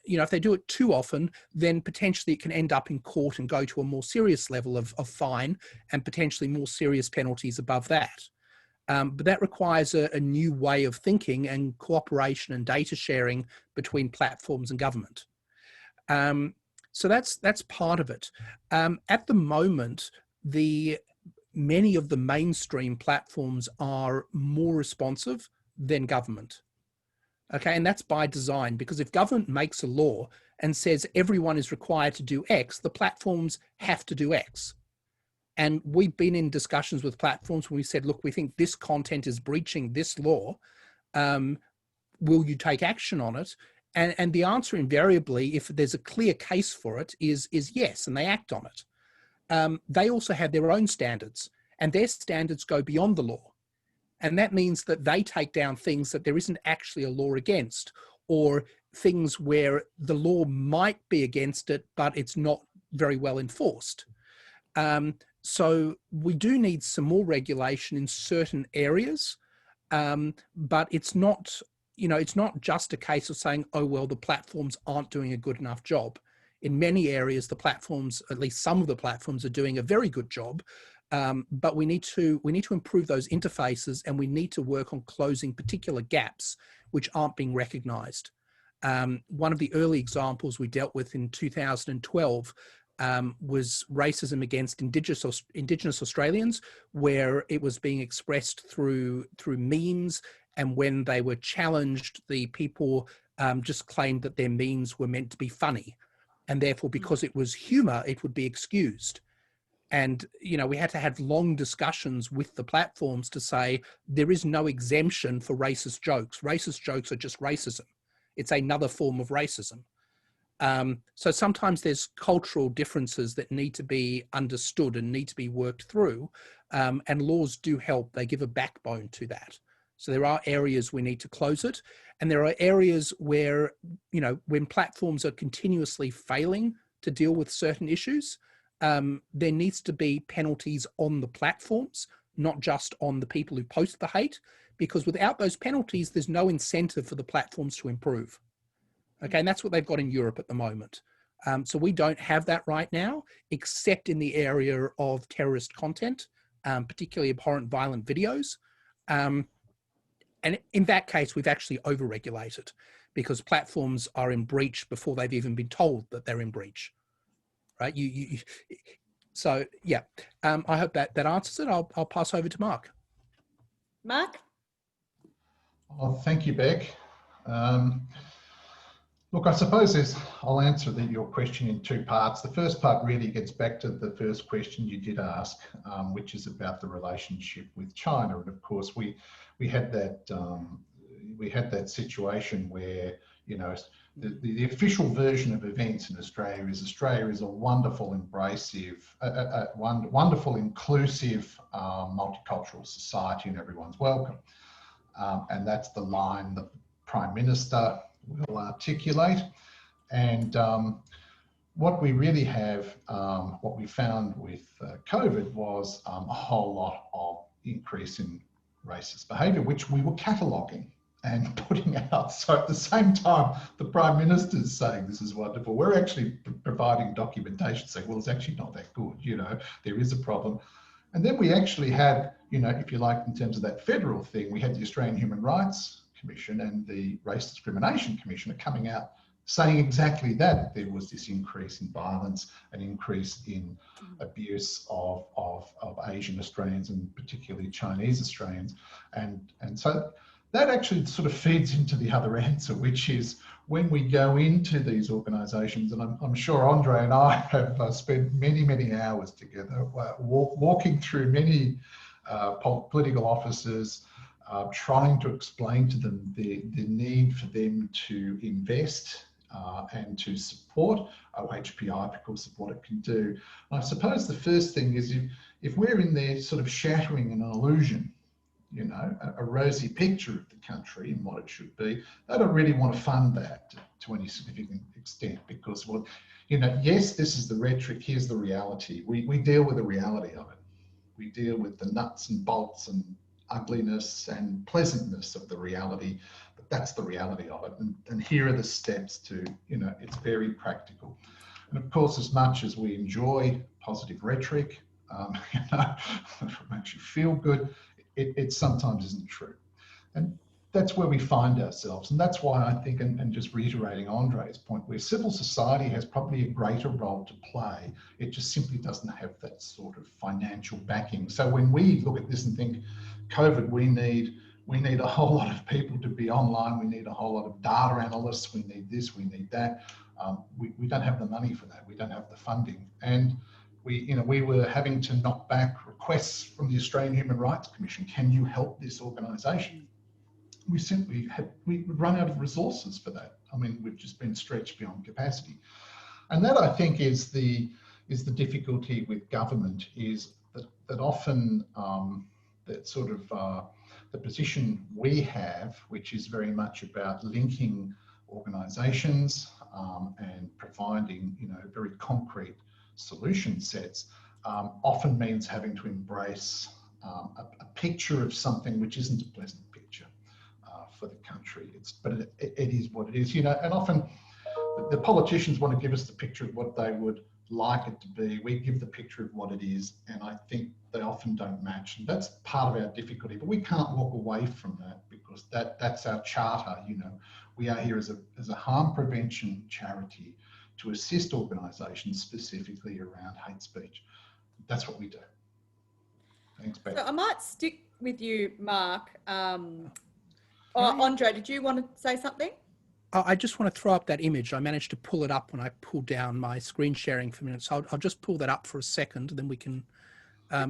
if they do it too often, then potentially it can end up in court and go to a more serious level of fine and potentially more serious penalties above that. But that requires a new way of thinking and cooperation and data sharing between platforms and government. So that's part of it. At the moment, many of the mainstream platforms are more responsive than government. Okay, and that's by design, because if government makes a law and says everyone is required to do X, the platforms have to do X. And we've been in discussions with platforms when we said, look, we think this content is breaching this law. Will you take action on it? And the answer invariably, if there's a clear case for it, is yes, and they act on it. They also have their own standards, and their standards go beyond the law. And that means that they take down things that there isn't actually a law against, or things where the law might be against it, but it's not very well enforced. So we do need some more regulation in certain areas, but it's not, it's not just a case of saying, oh, well, the platforms aren't doing a good enough job. In many areas, the platforms, at least some of the platforms, are doing a very good job. But we need to improve those interfaces, and we need to work on closing particular gaps which aren't being recognised. One of the early examples we dealt with in 2012 was racism against Indigenous Australians, where it was being expressed through memes, and when they were challenged, the people just claimed that their memes were meant to be funny, and therefore, because it was humour, it would be excused. And, we had to have long discussions with the platforms to say there is no exemption for racist jokes. Racist jokes are just racism. It's another form of racism. So sometimes there's cultural differences that need to be understood and need to be worked through. And laws do help. They give a backbone to that. So there are areas we need to close it. And there are areas where, when platforms are continuously failing to deal with certain issues, there needs to be penalties on the platforms, not just on the people who post the hate, because without those penalties, there's no incentive for the platforms to improve. Okay, and that's what they've got in Europe at the moment. So we don't have that right now, except in the area of terrorist content, particularly abhorrent violent videos. And in that case, we've actually over-regulated, because platforms are in breach before they've even been told that they're in breach. Right. So, yeah, I hope that answers it. I'll pass over to Mark. Mark? Oh, thank you, Bec. Look, I suppose I'll answer your question in two parts. The first part really gets back to the first question you did ask, which is about the relationship with China. And of course, we had that situation where, the official version of events in Australia is a wonderful, wonderful, inclusive, multicultural society, and everyone's welcome. And that's the line that the Prime Minister will articulate. And what we really have, what we found with COVID was a whole lot of increase in racist behaviour, which we were cataloguing and putting out. So at the same time, the Prime Minister is saying this is wonderful, we're actually providing documentation saying, well, it's actually not that good, there is a problem. And then we actually had, if you like, in terms of that federal thing, we had the Australian Human Rights Commission and the Race Discrimination Commissioner coming out saying exactly that. There was this increase in violence, an increase in abuse of Asian Australians and particularly Chinese Australians. And so that actually sort of feeds into the other answer, which is when we go into these organisations, and I'm sure Andre and I have spent many, many hours together walking through many political offices, trying to explain to them the need for them to invest and to support OHPI because of what it can do. And I suppose the first thing is if we're in there sort of shattering an illusion, you know, a rosy picture of the country and what it should be, they don't really want to fund that to any significant extent because, well, you know, yes, this is the rhetoric, here's the reality. We deal with the reality of it. We deal with the nuts and bolts and ugliness and pleasantness of the reality, but that's the reality of it. And here are the steps to, you know, it's very practical. And of course, as much as we enjoy positive rhetoric, you know, it makes you feel good, it sometimes isn't true. And that's where we find ourselves. And that's why I think, and just reiterating Andre's point, where civil society has probably a greater role to play, it just simply doesn't have that sort of financial backing. So when we look at this and think, COVID, we need a whole lot of people to be online, we need a whole lot of data analysts, we need this, we need that. We don't have the money for that, we don't have the funding. And we were having to knock back requests from the Australian Human Rights Commission. Can you help this organisation? We simply we would run out of resources for that. I mean, we've just been stretched beyond capacity. And that, I think, is the difficulty with government, is that often that sort of the position we have, which is very much about linking organisations and providing, you know, very concrete solution sets, often means having to embrace a picture of something which isn't a pleasant picture for the country. But it is what it is, you know. And often the politicians want to give us the picture of what they would like it to be. We give the picture of what it is, and I think they often don't match. And that's part of our difficulty. But we can't walk away from that because that's our charter. You know, we are here as a harm prevention charity to assist organisations specifically around hate speech. That's what we do. Thanks, Bec. So I might stick with you, Mark. Andre, did you want to say something? I just want to throw up that image. I managed to pull it up when I pulled down my screen sharing for a minute. So I'll just pull that up for a second, then we can.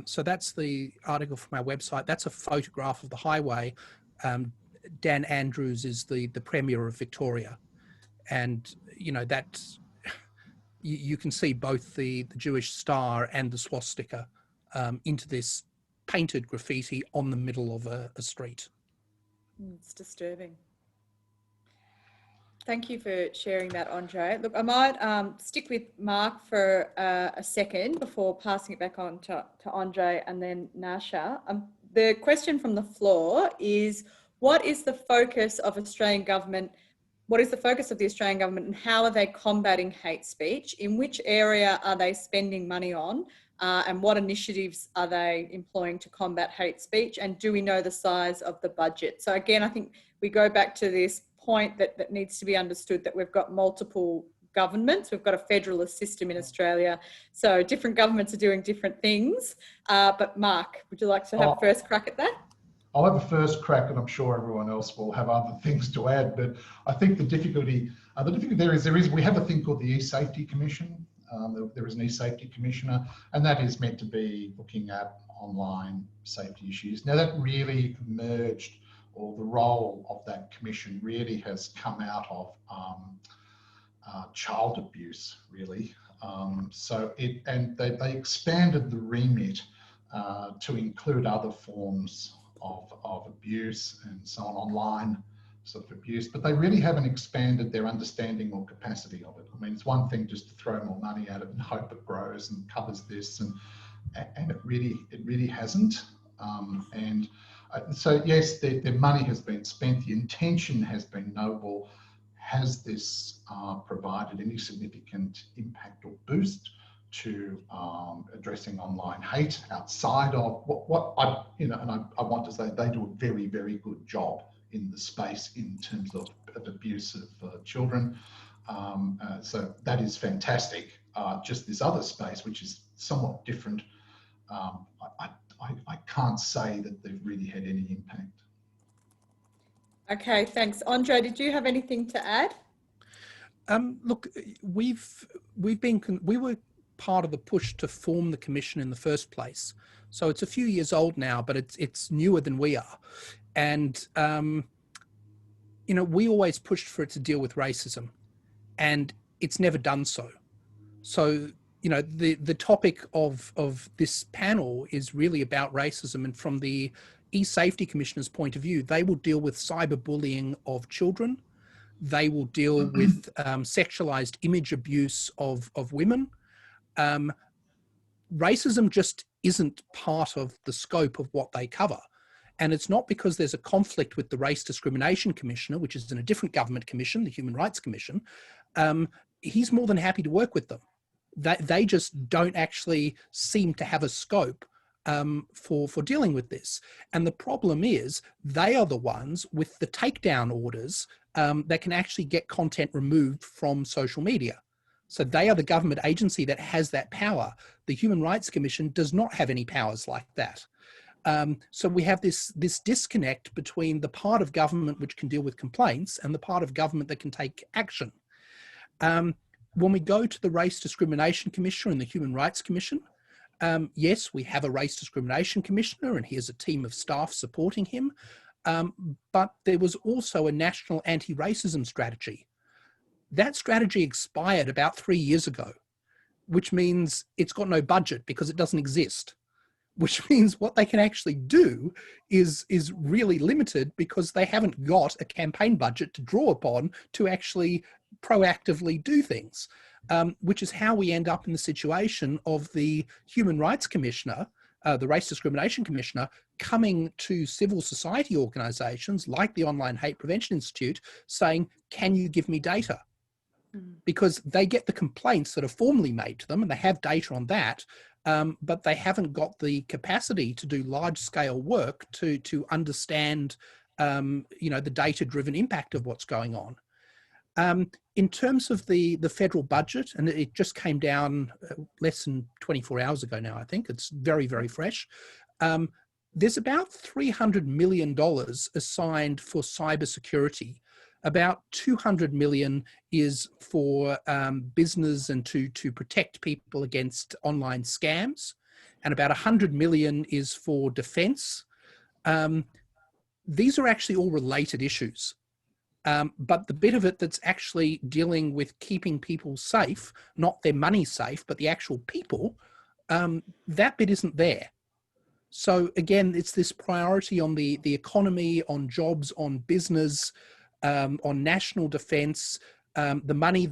So that's the article from our website. That's a photograph of the highway. Dan Andrews is the Premier of Victoria. And, you know, that's, you can see both the Jewish star and the swastika into this painted graffiti on the middle of a street. It's disturbing. Thank you for sharing that, Andre. Look, I might stick with Mark for a second before passing it back on to Andre and then Nasya. The question from the floor is, what is the focus of Australian government? What is the focus of the Australian government and how are they combating hate speech? In which area are they spending money on? And what initiatives are they employing to combat hate speech? And do we know the size of the budget? So again, I think we go back to this point that needs to be understood, that we've got multiple governments. We've got a federalist system in Australia. So different governments are doing different things. But Mark, would you like to have a first crack at that? I'll have a first crack, and I'm sure everyone else will have other things to add. But I think the difficulty there is we have a thing called the E-Safety Commission. There is an E-Safety Commissioner, and that is meant to be looking at online safety issues. Now that really emerged, or the role of that commission really has come out of child abuse, really. They expanded the remit to include other forms of abuse and so on, online sort of abuse, but they really haven't expanded their understanding or capacity of it. I mean, it's one thing just to throw more money at it and hope it grows and covers this, and it really hasn't. So yes, their money has been spent. The intention has been noble. Has this provided any significant impact or boost to addressing online hate outside of what I want to say they do a very, very good job in the space in terms of abuse of children. So that is fantastic. Just this other space, which is somewhat different, I can't say that they've really had any impact. Okay, thanks. Andre, did you have anything to add? Look, we were part of the push to form the commission in the first place. So it's a few years old now, but it's newer than we are. And, you know, we always pushed for it to deal with racism, and it's never done so. So, you know, the topic of this panel is really about racism. And from the e-safety commissioner's point of view, they will deal with cyberbullying of children. They will deal with sexualized image abuse of women. Racism just isn't part of the scope of what they cover. And it's not because there's a conflict with the Race Discrimination Commissioner, which is in a different government commission, the Human Rights Commission. He's more than happy to work with them. They just don't actually seem to have a scope for dealing with this. And the problem is they are the ones with the takedown orders that can actually get content removed from social media. So they are the government agency that has that power. The Human Rights Commission does not have any powers like that. So we have this disconnect between the part of government which can deal with complaints and the part of government that can take action. When we go to the Race Discrimination Commissioner and the Human Rights Commission, yes, we have a Race Discrimination Commissioner and he has a team of staff supporting him. But there was also a national anti-racism strategy. That strategy expired about 3 years ago, which means it's got no budget because it doesn't exist, which means what they can actually do is really limited because they haven't got a campaign budget to draw upon to actually proactively do things, which is how we end up in the situation of the Human Rights Commissioner, the Race Discrimination Commissioner, coming to civil society organisations like the Online Hate Prevention Institute saying, can you give me data? Because they get the complaints that are formally made to them and they have data on that, but they haven't got the capacity to do large-scale work to understand, you know, the data-driven impact of what's going on. In terms of the federal budget, and it just came down less than 24 hours ago now, I think. It's very, very fresh. There's about $300 million assigned for cybersecurity. About 200 million is for business and to protect people against online scams. And about 100 million is for defense. These are actually all related issues. But the bit of it that's actually dealing with keeping people safe, not their money safe, but the actual people, that bit isn't there. So again, it's this priority on the economy, on jobs, on business, on national defense. The money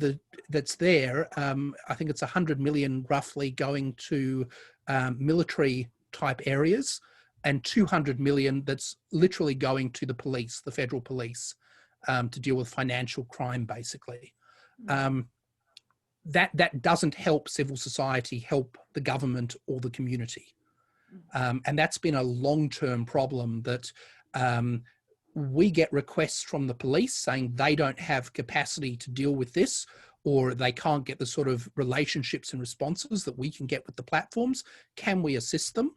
that's there, I think it's 100 million roughly going to military type areas, and 200 million that's literally going to the police, the federal police, to deal with financial crime, basically. That doesn't help civil society, help the government or the community. And that's been a long-term problem that we get requests from the police saying they don't have capacity to deal with this, or they can't get the sort of relationships and responses that we can get with the platforms. Can we assist them?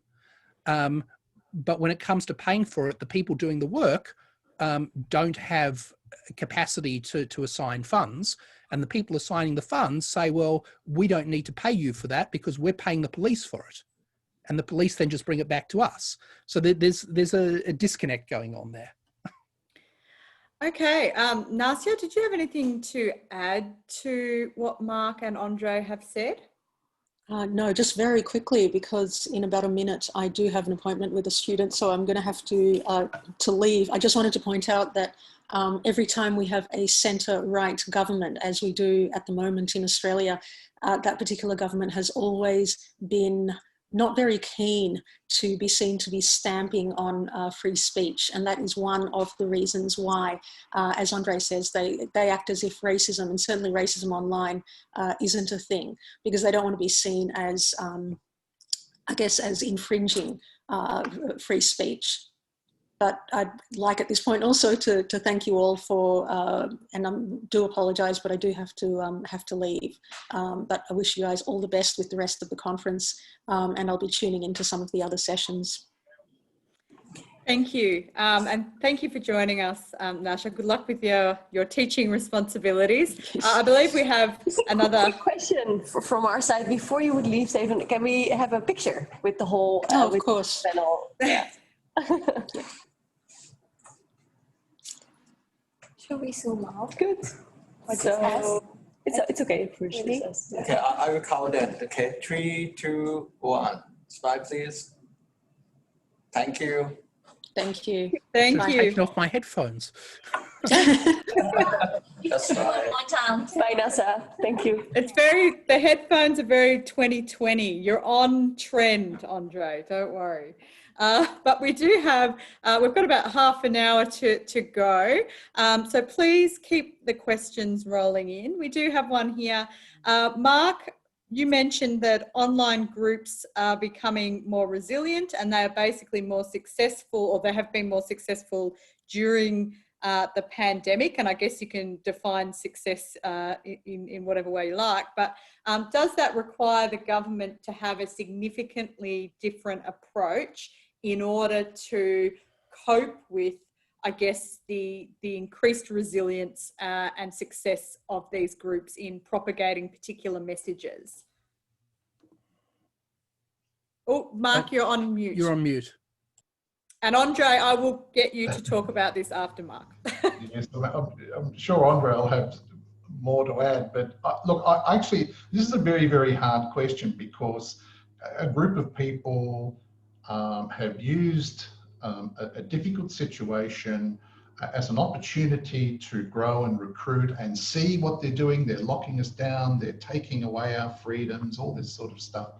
But when it comes to paying for it, the people doing the work don't have capacity to assign funds. And the people assigning the funds say, well, we don't need to pay you for that because we're paying the police for it. And the police then just bring it back to us. So there's a disconnect going on there. Okay, Nasya, did you have anything to add to what Mark and Andre have said? No, just very quickly, because in about a minute I do have an appointment with a student, so I'm going to have to leave. I just wanted to point out that every time we have a centre-right government, as we do at the moment in Australia, that particular government has always been not very keen to be seen to be stamping on free speech. And that is one of the reasons why, as Andre says, they act as if racism, and certainly racism online, isn't a thing, because they don't want to be seen as, I guess, as infringing free speech. But I'd like at this point also to thank you all for, and I do apologise, but I do have to leave. But I wish you guys all the best with the rest of the conference, and I'll be tuning into some of the other sessions. Thank you. And thank you for joining us, Nasya. Good luck with your teaching responsibilities. I believe we have another Quick question from our side before you would leave, Stephen. Can we have a picture with the whole Oh, of with course. the panel? Yeah. Should we zoom out? Good. Or just So it's okay if we Really? just Okay, I will count it. Okay, 3, 2, 1. Slide, please. Thank you. Thank you. thank I've you. taken off my headphones. That's right. One time. Bye, Nasya. Thank you. The headphones are very 2020. You're on trend, Andre, don't worry. But we do have, we've got about half an hour to go. So please keep the questions rolling in. We do have one here. Mark, you mentioned that online groups are becoming more resilient and they are basically more successful, or they have been more successful during the pandemic. And I guess you can define success in whatever way you like. But does that require the government to have a significantly different approach in order to cope with, I guess, the increased resilience and success of these groups in propagating particular messages? Oh, Mark, you're on mute. You're on mute. And Andre, I will get you to talk about this after Mark. Yes, I'm sure Andre will have more to add, but look, I actually, this is a very, very hard question because a group of people have used a difficult situation as an opportunity to grow and recruit and see what they're doing. They're locking us down, they're taking away our freedoms, all this sort of stuff.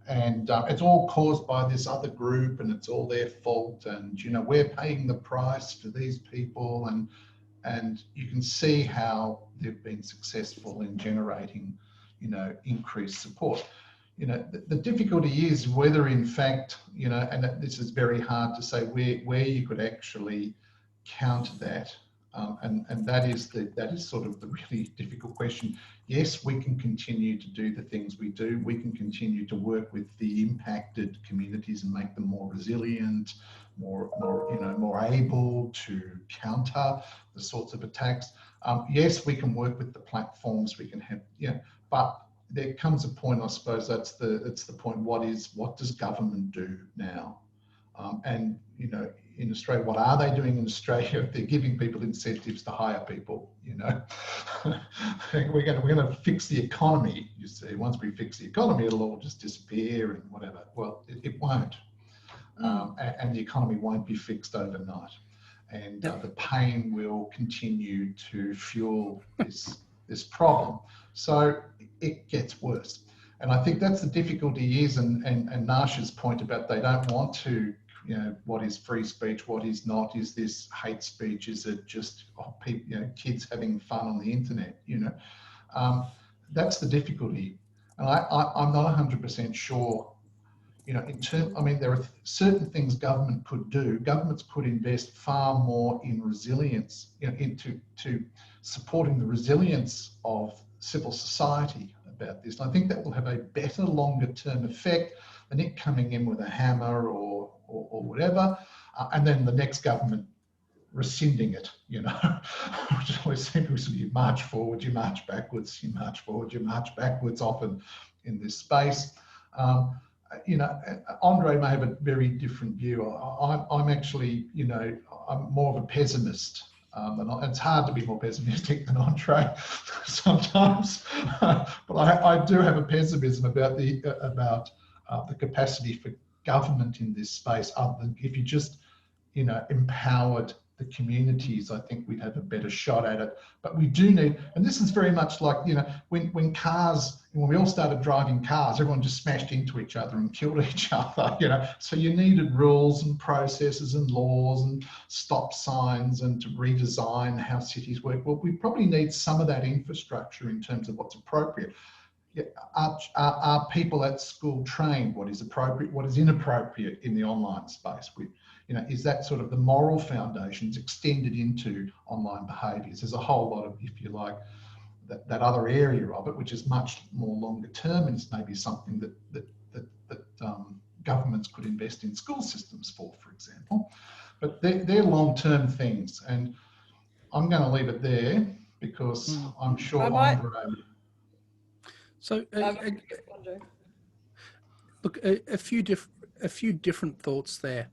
And it's all caused by this other group and it's all their fault. And, you know, we're paying the price for these people. And you can see how they've been successful in generating, you know, increased support. You know, the difficulty is whether in fact, you know, and this is very hard to say where you could actually counter that. And that is sort of the really difficult question. Yes, we can continue to do the things we do. We can continue to work with the impacted communities and make them more resilient, more able to counter the sorts of attacks. Yes, we can work with the platforms. We can have, you know, but there comes a point, I suppose it's the point. What does government do now? And you know, in Australia, what are they doing in Australia? They're giving people incentives to hire people. You know, we're going to fix the economy. You see, once we fix the economy, it'll all just disappear and whatever. Well, it won't, and the economy won't be fixed overnight, and the pain will continue to fuel this problem. So it gets worse. And I think that's the difficulty is, and Nasya's point about they don't want to, you know, what is free speech, what is not, is this hate speech, is it just people, you know, kids having fun on the internet, you know, that's the difficulty. And I'm not 100% sure, you know, I mean, there are certain things government could do. Governments could invest far more in resilience, you know, into supporting the resilience of civil society about this. And I think that will have a better longer term effect than it coming in with a hammer or whatever, and then the next government rescinding it, you know, which always seems to be you march forward, you march backwards, you march forward, you march backwards, often in this space. You know, Andre may have a very different view. I'm actually, you know, I'm more of a pessimist. And it's hard to be more pessimistic than Andre sometimes, but I do have a pessimism about the capacity for government in this space. Other than if you just, you know, empowered the communities, I think we'd have a better shot at it. But we do need, and this is very much like, you know, when we all started driving cars, everyone just smashed into each other and killed each other, you know. So you needed rules and processes and laws and stop signs and to redesign how cities work. Well, we probably need some of that infrastructure in terms of what's appropriate. Are people at school trained what is appropriate, what is inappropriate in the online space? You know, is that sort of the moral foundations extended into online behaviours? There's a whole lot of, if you like, that other area of it, which is much more longer term, and it's maybe something that governments could invest in school systems for example. But they're long-term things, and I'm going to leave it there because I'm sure Andre. So look, a few different thoughts there.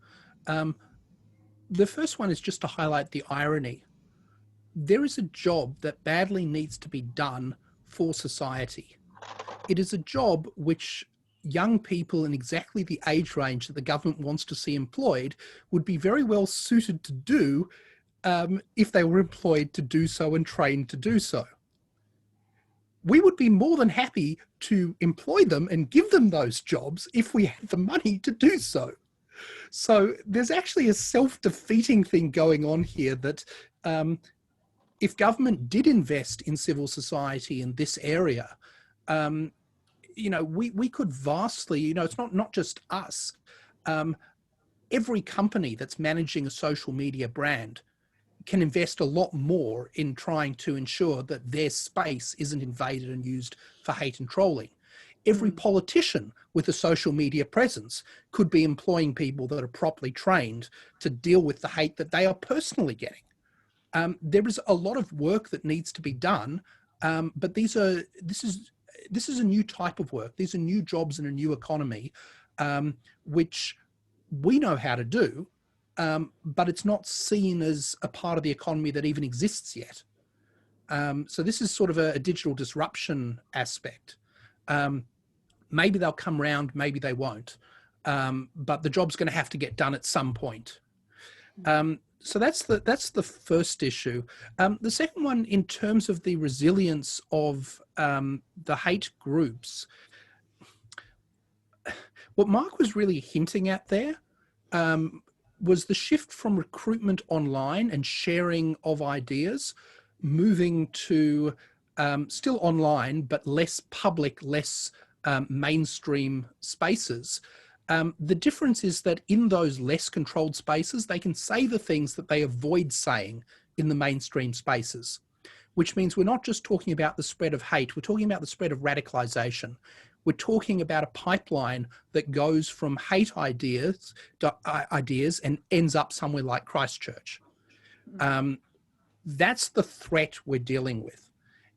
The first one is just to highlight the irony. There is a job that badly needs to be done for society. It is a job which young people in exactly the age range that the government wants to see employed would be very well suited to do if they were employed to do so and trained to do so. We would be more than happy to employ them and give them those jobs if we had the money to do so. So there's actually a self-defeating thing going on here that if government did invest in civil society in this area, you know, we could vastly, you know, it's not just us. Every company that's managing a social media brand can invest a lot more in trying to ensure that their space isn't invaded and used for hate and trolling. Every politician with a social media presence could be employing people that are properly trained to deal with the hate that they are personally getting. There is a lot of work that needs to be done, but this is a new type of work. These are new jobs in a new economy, which we know how to do, but it's not seen as a part of the economy that even exists yet. So this is sort of a digital disruption aspect. Maybe they'll come round, maybe they won't, but the job's going to have to get done at some point. So that's the first issue. The second one, in terms of the resilience of the hate groups, what Mark was really hinting at there was the shift from recruitment online and sharing of ideas, moving to still online, but less public, less mainstream spaces. The difference is that in those less controlled spaces, they can say the things that they avoid saying in the mainstream spaces, which means we're not just talking about the spread of hate, we're talking about the spread of radicalization. We're talking about a pipeline that goes from hate ideas and ends up somewhere like Christchurch. That's the threat we're dealing with.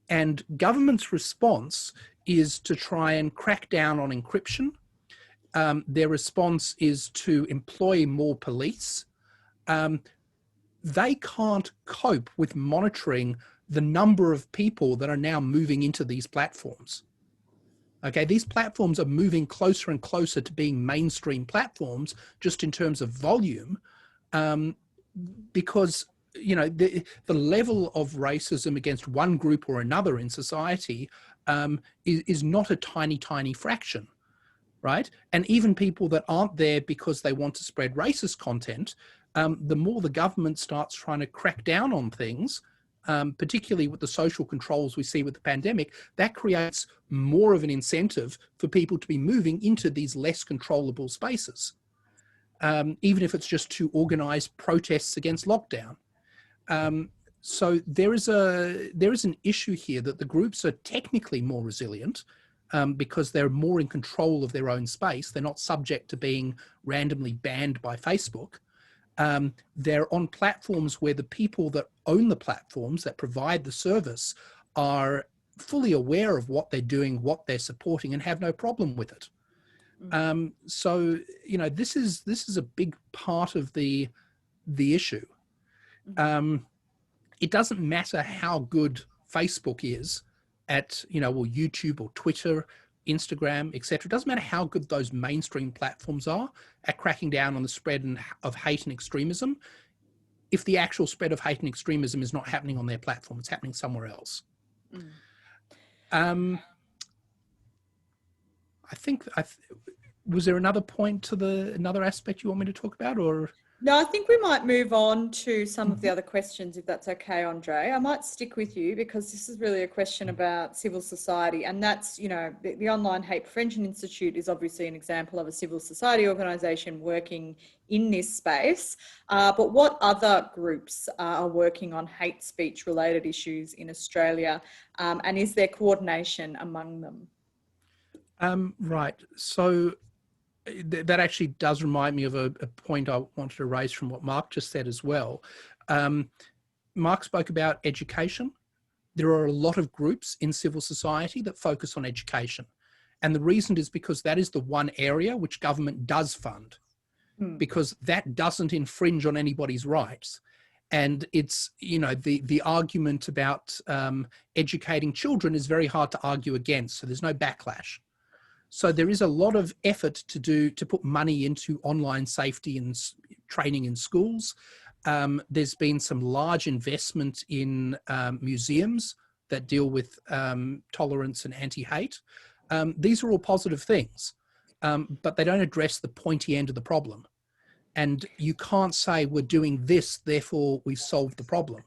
And government's response is to try and crack down on encryption. Their response is to employ more police. They can't cope with monitoring the number of people that are now moving into these platforms. Okay, these platforms are moving closer and closer to being mainstream platforms just in terms of volume, because, you know, the level of racism against one group or another in society is not a tiny, tiny fraction. Right? And even people that aren't there because they want to spread racist content, the more the government starts trying to crack down on things, particularly with the social controls we see with the pandemic, that creates more of an incentive for people to be moving into these less controllable spaces, even if it's just to organize protests against lockdown. So there is an issue here that the groups are technically more resilient, because they're more in control of their own space. They're not subject to being randomly banned by Facebook. They're on platforms where the people that own the platforms, that provide the service, are fully aware of what they're doing, what they're supporting, and have no problem with it. So, you know, this is a big part of the issue. It doesn't matter how good Facebook is at, you know, or YouTube or Twitter, Instagram, etc. It doesn't matter how good those mainstream platforms are at cracking down on the spread of hate and extremism. If the actual spread of hate and extremism is not happening on their platform, it's happening somewhere else. I think, was there another point to another aspect you want me to talk about, or? No, I think we might move on to some of the other questions, if that's okay, Andre. I might stick with you because this is really a question about civil society, and that's, you know, the Online Hate Prevention Institute is obviously an example of a civil society organisation working in this space. But what other groups are working on hate speech related issues in Australia, and is there coordination among them? Right. So that actually does remind me of a point I wanted to raise from what Mark just said as well. Mark spoke about education. There are a lot of groups in civil society that focus on education. And the reason is because that is the one area which government does fund, because that doesn't infringe on anybody's rights. And it's, you know, the argument about educating children is very hard to argue against. So there's no backlash. So there is a lot of effort to put money into online safety and training in schools. There's been some large investment in museums that deal with tolerance and anti-hate. These are all positive things, but they don't address the pointy end of the problem. And you can't say we're doing this, therefore we've solved the problem.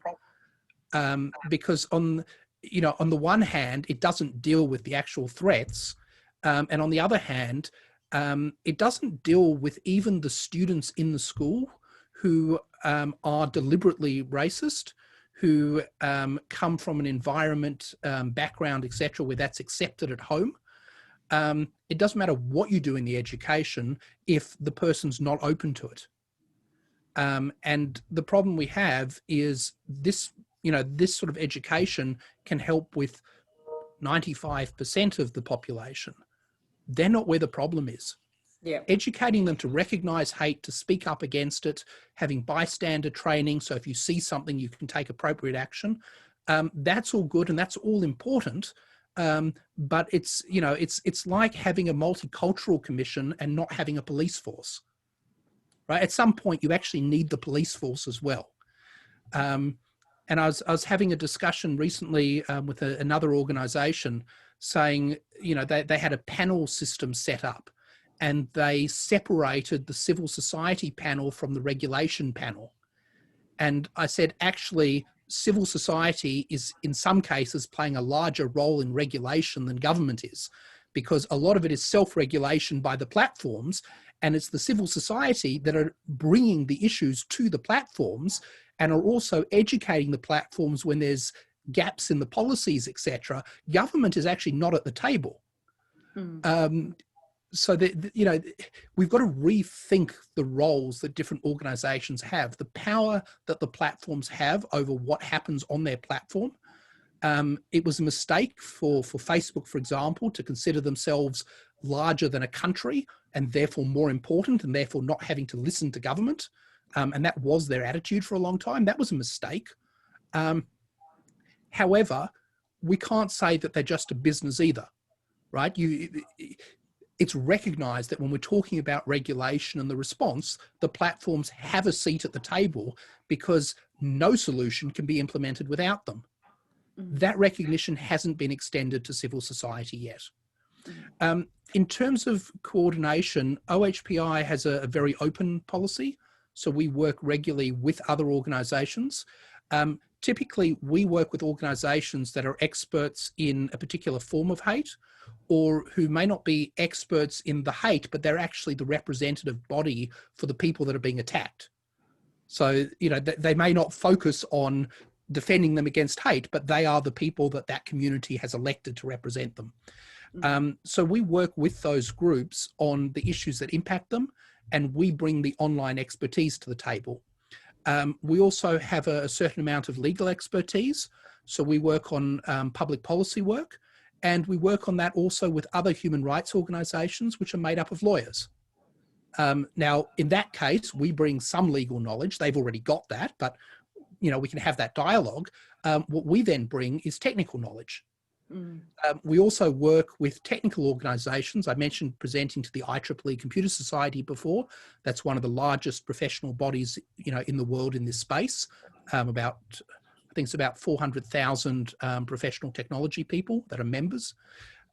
Because on the one hand, it doesn't deal with the actual threats. And on the other hand, it doesn't deal with even the students in the school who are deliberately racist, who come from an environment, background, etc., where that's accepted at home. It doesn't matter what you do in the education if the person's not open to it. And the problem we have is this, this sort of education can help with 95% of the population. They're not where the problem is. Yeah. Educating them to recognize hate, to speak up against it, having bystander training, so if you see something, you can take appropriate action. That's all good and that's all important. But it's, it's like having a multicultural commission and not having a police force, right? At some point, you actually need the police force as well. And I was having a discussion recently with another organization saying, they had a panel system set up and they separated the civil society panel from the regulation panel. And I said, actually, civil society is in some cases playing a larger role in regulation than government is, because a lot of it is self-regulation by the platforms, and it's the civil society that are bringing the issues to the platforms and are also educating the platforms when there's gaps in the policies, etc. Government is actually not at the table. So that, we've got to rethink the roles that different organizations have, the power that the platforms have over what happens on their platform. It was a mistake for Facebook, for example, to consider themselves larger than a country and therefore more important and therefore not having to listen to government. And that was their attitude for a long time. That was a mistake. However, we can't say that they're just a business either, right? It's recognized that when we're talking about regulation and the response, the platforms have a seat at the table because no solution can be implemented without them. That recognition hasn't been extended to civil society yet. In terms of coordination, OHPI has a very open policy. So we work regularly with other organizations. Typically, we work with organizations that are experts in a particular form of hate, or who may not be experts in the hate, but they're actually the representative body for the people that are being attacked. So, they may not focus on defending them against hate, but they are the people that community has elected to represent them. So we work with those groups on the issues that impact them, and we bring the online expertise to the table. We also have a certain amount of legal expertise. So we work on public policy work, and we work on that also with other human rights organizations, which are made up of lawyers. Now, in that case, we bring some legal knowledge. They've already got that, but we can have that dialogue. What we then bring is technical knowledge. We also work with technical organizations. I mentioned presenting to the IEEE Computer Society before. That's one of the largest professional bodies, in the world in this space. I think it's about 400,000 professional technology people that are members.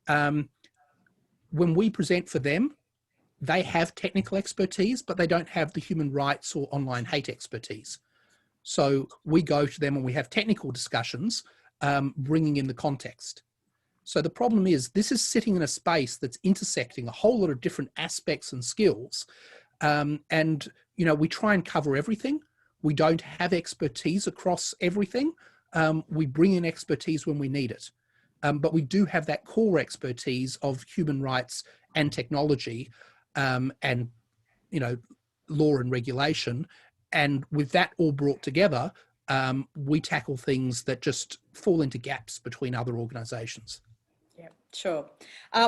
When we present for them, they have technical expertise, but they don't have the human rights or online hate expertise. So we go to them and we have technical discussions, bringing in the context. So the problem is this is sitting in a space that's intersecting a whole lot of different aspects and skills. And, we try and cover everything. We don't have expertise across everything. We bring in expertise when we need it. But we do have that core expertise of human rights and technology. and, law and regulation. And with that all brought together, we tackle things that just fall into gaps between other organisations. Yeah, sure.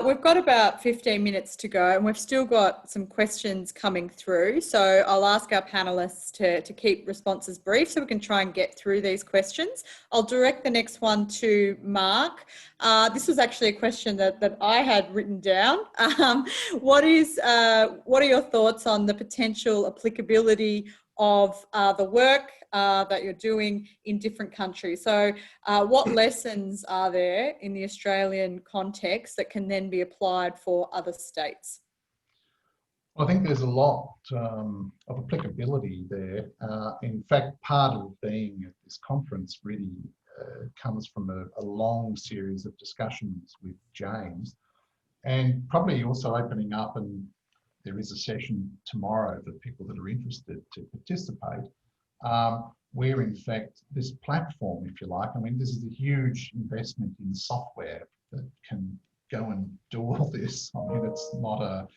We've got about 15 minutes to go, and we've still got some questions coming through. So I'll ask our panelists to keep responses brief so we can try and get through these questions. I'll direct the next one to Mark. This was actually a question that I had written down. What are your thoughts on the potential applicability of the work that you're doing in different countries? So what lessons are there in the Australian context that can then be applied for other states? I think there's a lot of applicability there. In fact, part of being at this conference really comes from a long series of discussions with James, and probably also opening up, and there is a session tomorrow for people that are interested to participate, where in fact this platform, if you like, I mean, this is a huge investment in software that can go and do all this. I mean, it's not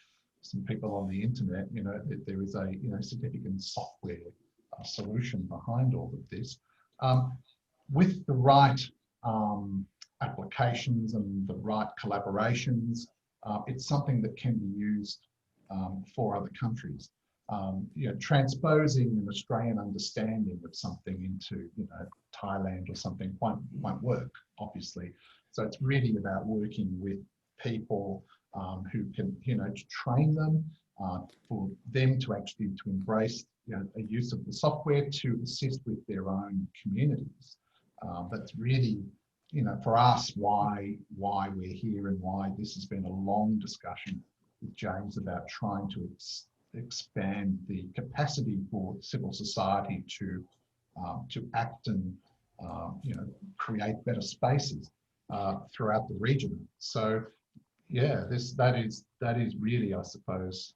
some people on the internet, there is a significant software solution behind all of this. With the right applications and the right collaborations, it's something that can be used for other countries. Transposing an Australian understanding of something into, Thailand or something won't work, obviously. So it's really about working with people who can, to train them, for them to actually embrace, a use of the software to assist with their own communities. That's really, for us, why we're here and why this has been a long discussion with James about trying to expand the capacity for civil society to act and create better spaces throughout the region. So yeah, that is really, I suppose,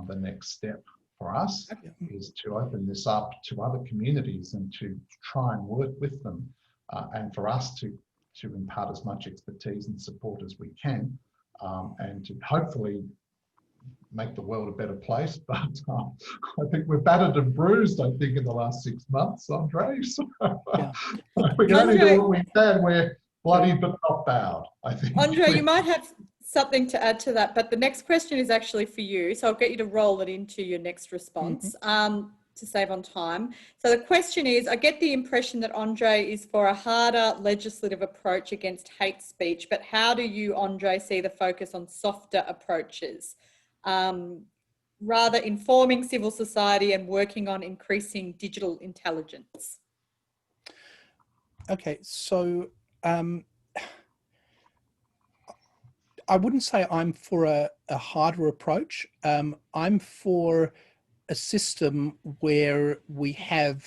the next step for us, is to open this up to other communities and to try and work with them, and for us to impart as much expertise and support as we can, and to hopefully make the world a better place. But I think we're battered and bruised, I think, in the last 6 months, Andre. So we can only do what we can. We're bloody but not bowed, I think. Andre, you might have something to add to that, but the next question is actually for you. So I'll get you to roll it into your next response. To save on time. So the question is, I get the impression that Andre is for a harder legislative approach against hate speech, but how do you, Andre, see the focus on softer approaches? Rather informing civil society and working on increasing digital intelligence? Okay, so I wouldn't say I'm for a harder approach. I'm for a system where where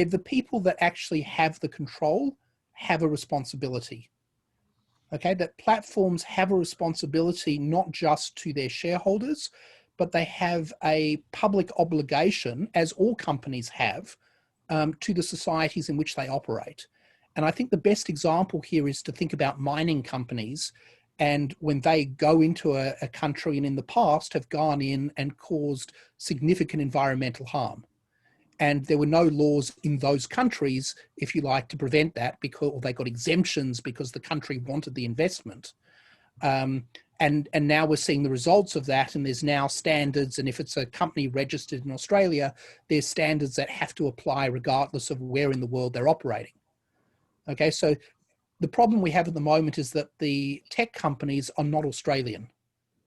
the people that actually have the control have a responsibility. Okay, that platforms have a responsibility not just to their shareholders, but they have a public obligation, as all companies have, to the societies in which they operate. And I think the best example here is to think about mining companies, and when they go into a country and in the past have gone in and caused significant environmental harm. And there were no laws in those countries, if you like, to prevent that, because or they got exemptions because the country wanted the investment. And now we're seeing the results of that, and there's now standards, and if it's a company registered in Australia, there's standards that have to apply regardless of where in the world they're operating. Okay, so the problem we have at the moment is that the tech companies are not Australian,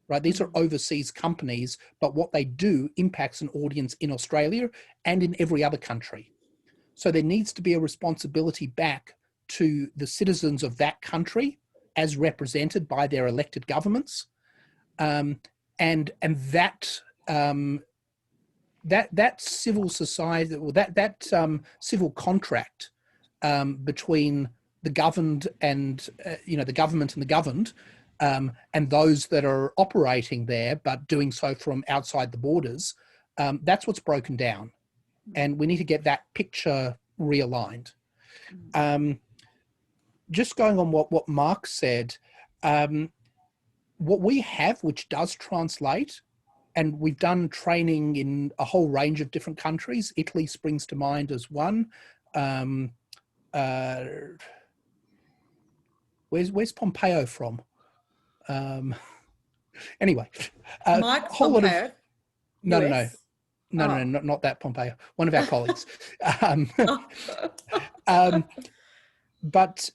right? These are overseas companies, but what they do impacts an audience in Australia and in every other country. So there needs to be a responsibility back to the citizens of that country as represented by their elected governments, and that civil society, or that civil contract between the governed and the government and the governed, and those that are operating there but doing so from outside the borders, that's what's broken down, and we need to get that picture realigned. Just going on what Mark said, what we have, which does translate, and we've done training in a whole range of different countries. Italy springs to mind as one. Where's Pompeo from? Anyway, Mike whole lot of Pompeo, no, US. no, not that Pompeo. One of our colleagues. But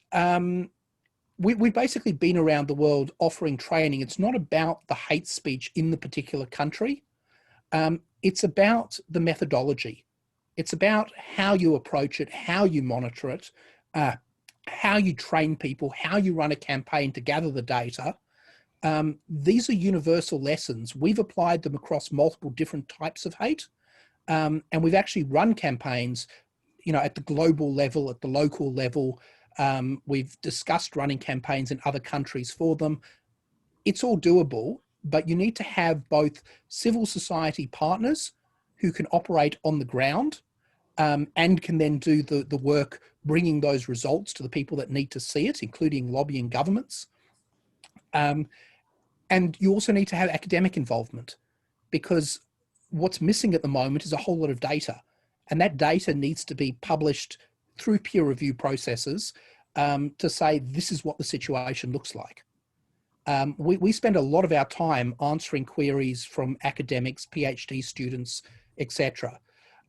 we've basically been around the world offering training. It's not about the hate speech in the particular country. It's about the methodology. It's about how you approach it, how you monitor it, how you train people, how you run a campaign to gather the data. These are universal lessons. We've applied them across multiple different types of hate. And we've actually run campaigns, at the global level, at the local level. We've discussed running campaigns in other countries for them. It's all doable, but you need to have both civil society partners who can operate on the ground and can then do the work bringing those results to the people that need to see it, including lobbying governments. And you also need to have academic involvement, because what's missing at the moment is a whole lot of data. And that data needs to be published through peer review processes to say this is what the situation looks like. We spend a lot of our time answering queries from academics, PhD students, etc.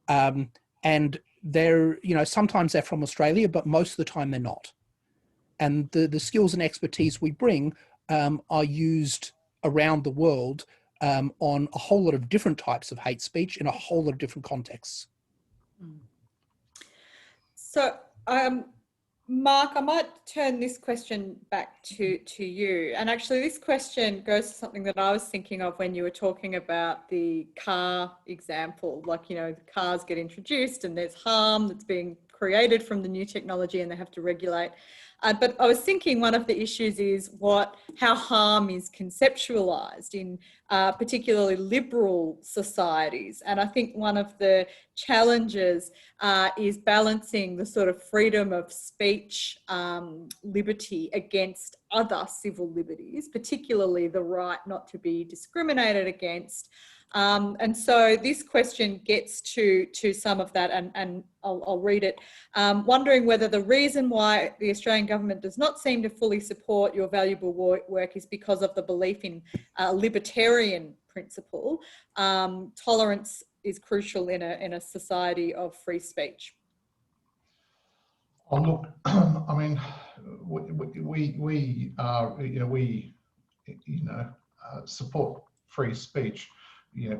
And they're, sometimes they're from Australia, but most of the time they're not. And the skills and expertise we bring are used around the world on a whole lot of different types of hate speech in a whole lot of different contexts. So, Mark, I might turn this question back to you. And actually, this question goes to something that I was thinking of when you were talking about the car example. Like, the cars get introduced and there's harm that's being created from the new technology and they have to regulate. But I was thinking one of the issues is how harm is conceptualized in particularly liberal societies. And I think one of the challenges is balancing the sort of freedom of speech liberty against other civil liberties, particularly the right not to be discriminated against. And so this question gets to some of that, and I'll read it. Wondering whether the reason why the Australian government does not seem to fully support your valuable work is because of the belief in libertarian principle. Tolerance is crucial in a society of free speech. Oh, look, I mean, we support free speech.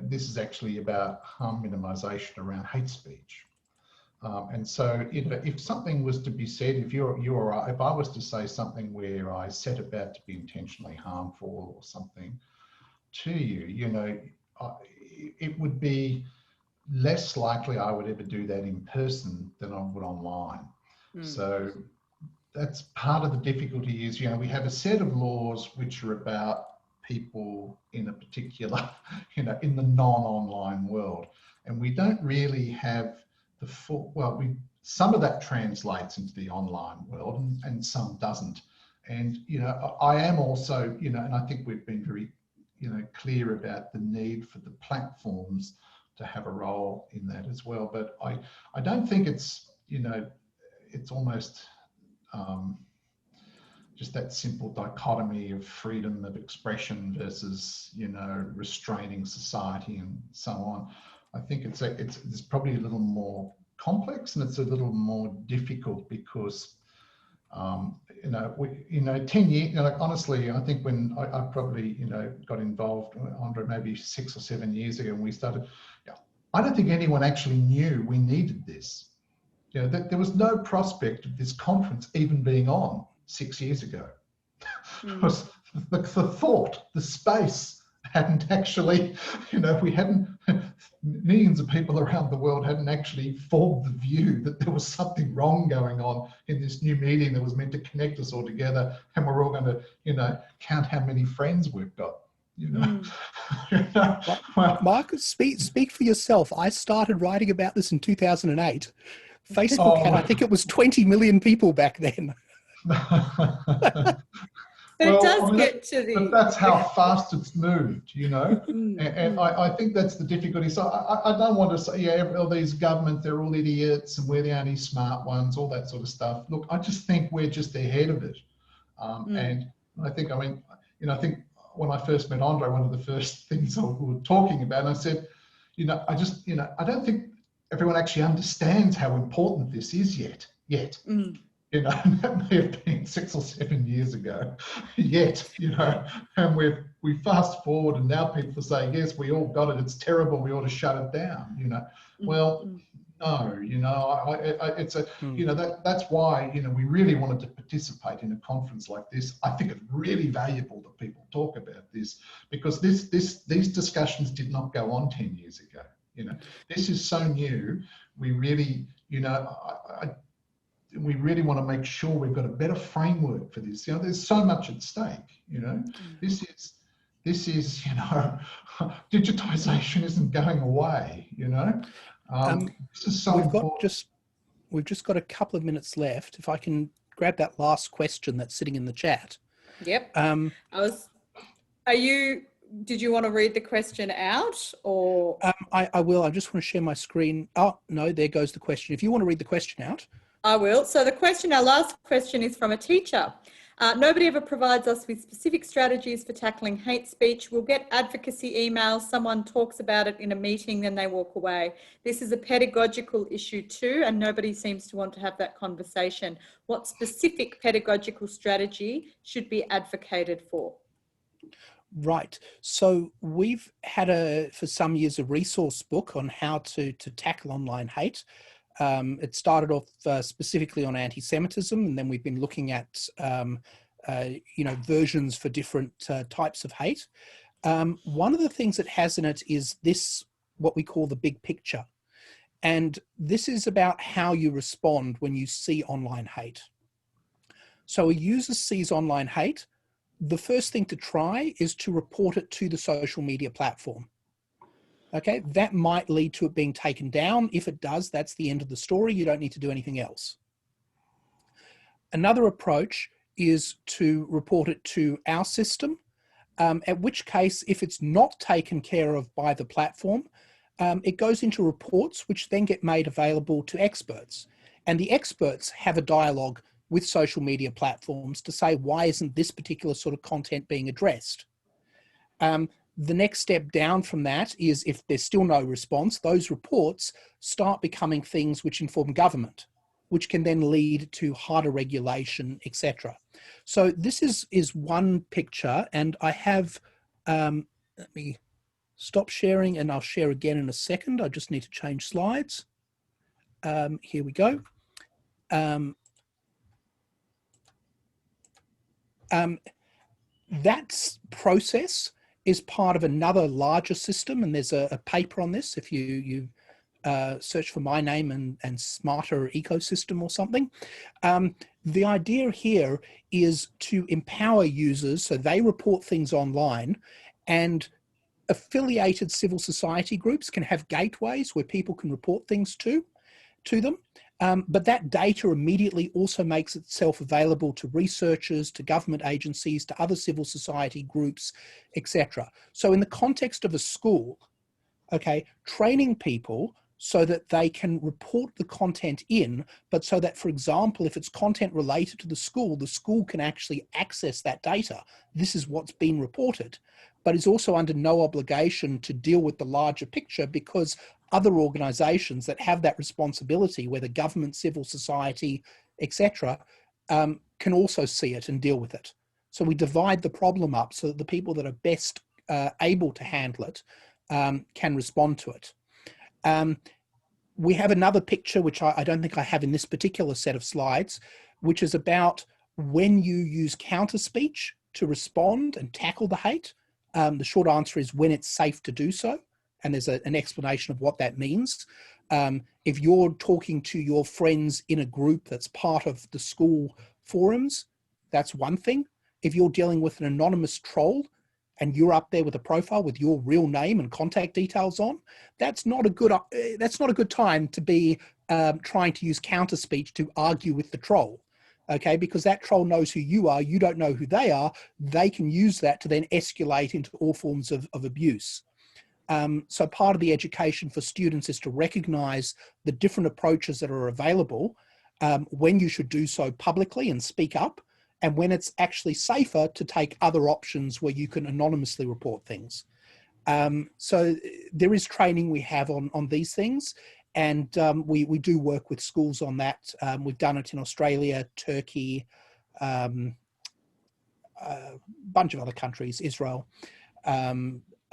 This is actually about harm minimisation around hate speech. And so, if something was to be said, if I was to say something where I set about to be intentionally harmful or something to you, it would be less likely I would ever do that in person than I would online. So that's part of the difficulty is, we have a set of laws which are about people in a particular, in the non-online world. And we don't really have the full, some of that translates into the online world and some doesn't. And, I am also, and I think we've been very, clear about the need for the platforms to have a role in that as well. But I don't think it's, it's almost just that simple dichotomy of freedom of expression versus, restraining society and so on. I think it's probably a little more complex and it's a little more difficult because, 10 years, honestly, I think when I probably, got involved, Andre, maybe 6 or 7 years ago when we started, I don't think anyone actually knew we needed this. There was no prospect of this conference even being on 6 years ago. Because the thought, the space hadn't actually, we hadn't, millions of people around the world hadn't actually formed the view that there was something wrong going on in this new meeting that was meant to connect us all together, and we're all going to, count how many friends we've got. Well, Mark, speak for yourself. I started writing about this in 2008. Facebook had, I think it was 20 million people back then. But Well, it does I mean, get to but the. that's how fast it's moved, you know. Mm, And mm. I think that's the difficulty. So I don't want to say, yeah, all these government, they're all idiots and we're the only smart ones, all that sort of stuff. Look, I just think we're just ahead of it. And I think, I mean, you know, I think when I first met Andre, one of the first things we were talking about, I said, you know, I don't think everyone actually understands how important this is yet. Mm. You know, that may have been 6 or 7 years ago, yet, you know, and we fast forward and now people are saying, yes, we all got it, it's terrible, we ought to shut it down, you know. Well, no, you know, it's a, you know, that's why, you know, we really wanted to participate in a conference like this. I think it's really valuable that people talk about this, because these discussions did not go on 10 years ago. You know, this is so new. We really, you know, we really want to make sure we've got a better framework for this. You know, there's so much at stake. You know, this is, you know, digitization isn't going away. You know, this is so important. We've just got a couple of minutes left. If I can grab that last question that's sitting in the chat. Yep. Did you want to read the question out, or? I will. I just want to share my screen. Oh, no, there goes the question. If you want to read the question out. I will. So our last question is from a teacher. Nobody ever provides us with specific strategies for tackling hate speech. We'll get advocacy emails, someone talks about it in a meeting, then they walk away. This is a pedagogical issue too, and nobody seems to want to have that conversation. What specific pedagogical strategy should be advocated for? Right. So we've had for some years, a resource book on how to tackle online hate. It started off specifically on anti-Semitism, and then we've been looking at, you know, versions for different types of hate. One of the things it has in it is this, what we call the big picture. And this is about how you respond when you see online hate. So a user sees online hate. The first thing to try is to report it to the social media platform. Okay, that might lead to it being taken down. If it does, that's the end of the story. You don't need to do anything else. Another approach is to report it to our system, at which case, if it's not taken care of by the platform, it goes into reports which then get made available to experts. And the experts have a dialogue with social media platforms to say, why isn't this particular sort of content being addressed? The next step down from that is, if there's still no response, those reports start becoming things which inform government, which can then lead to harder regulation, etc. So this is one picture, and I have, let me stop sharing and I'll share again in a second. I just need to change slides. Here we go. That process is part of another larger system, and there's a paper on this. If you search for my name and smarter ecosystem or something. The idea here is to empower users so they report things online, and affiliated civil society groups can have gateways where people can report things to them. But that data immediately also makes itself available to researchers, to government agencies, to other civil society groups, etc. So in the context of a school, okay, training people so that they can report the content in, but so that, for example, if it's content related to the school can actually access that data. This is what's been reported, but is also under no obligation to deal with the larger picture, because other organizations that have that responsibility, whether government, civil society, etc., can also see it and deal with it. So we divide the problem up so that the people that are best able to handle it can respond to it. We have another picture, which I don't think I have in this particular set of slides, which is about when you use counter speech to respond and tackle the hate. The short answer is when it's safe to do so. And there's an explanation of what that means. If you're talking to your friends in a group that's part of the school forums, that's one thing. If you're dealing with an anonymous troll and you're up there with a profile with your real name and contact details on, that's not a good time to be trying to use counter speech to argue with the troll. okay, because that troll knows who you are, you don't know who they are, they can use that to then escalate into all forms of abuse. So part of the education for students is to recognize the different approaches that are available, when you should do so publicly and speak up, and when it's actually safer to take other options where you can anonymously report things. So there is training we have on these things, and we do work with schools on that. We've done it in Australia, Turkey, a bunch of other countries, Israel,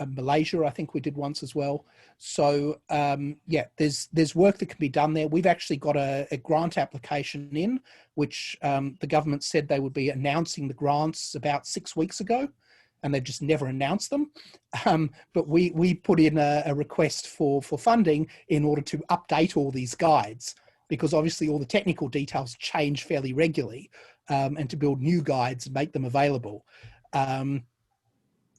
Malaysia, I think we did once as well. So yeah, there's work that can be done there. We've actually got a grant application in, which the government said they would be announcing the grants about 6 weeks ago, and they've just never announced them. But we put in a request for funding in order to update all these guides, because obviously all the technical details change fairly regularly, and to build new guides and make them available.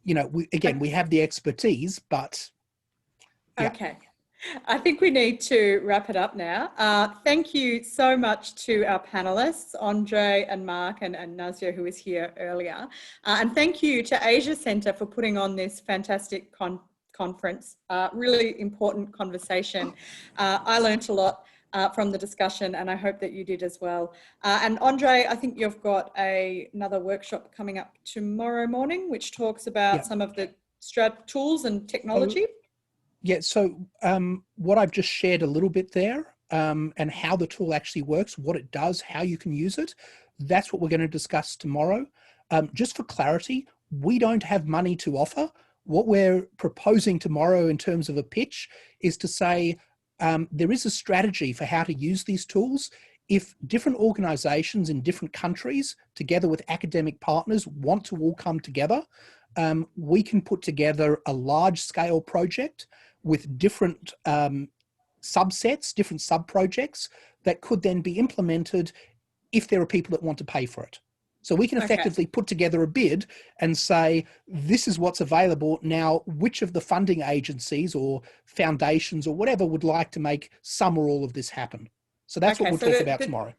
You know, we have the expertise, but yeah. Okay. I think we need to wrap it up now. Thank you so much to our panelists, Andre and Mark and Nasya, who was here earlier. And thank you to Asia Centre for putting on this fantastic conference, really important conversation. I learnt a lot from the discussion, and I hope that you did as well. And Andre, I think you've got another workshop coming up tomorrow morning, which talks about some of the tools and technology. Yeah, so what I've just shared a little bit there, and how the tool actually works, what it does, how you can use it, that's what we're going to discuss tomorrow. Just for clarity, we don't have money to offer. What we're proposing tomorrow in terms of a pitch is to say there is a strategy for how to use these tools. If different organizations in different countries, together with academic partners, want to all come together, we can put together a large-scale project with different subsets, different sub-projects that could then be implemented if there are people that want to pay for it. So we can effectively put together a bid and say, this is what's available. Now, which of the funding agencies or foundations or whatever would like to make some or all of this happen? So that's what we'll talk about tomorrow.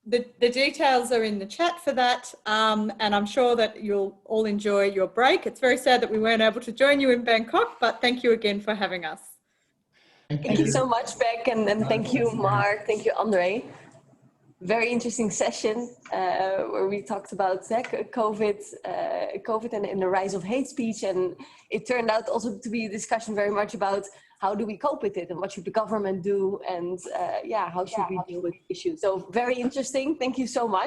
The details are in the chat for that, and I'm sure that you'll all enjoy your break. It's very sad that we weren't able to join you in Bangkok, but thank you again for having us. Thank you so much, Bec, and thank you, Mark. Thank you, Andre. Very interesting session where we talked about COVID and the rise of hate speech, and it turned out also to be a discussion very much about how do we cope with it and what should the government do, and how should we deal with issues. So very interesting. Thank you so much.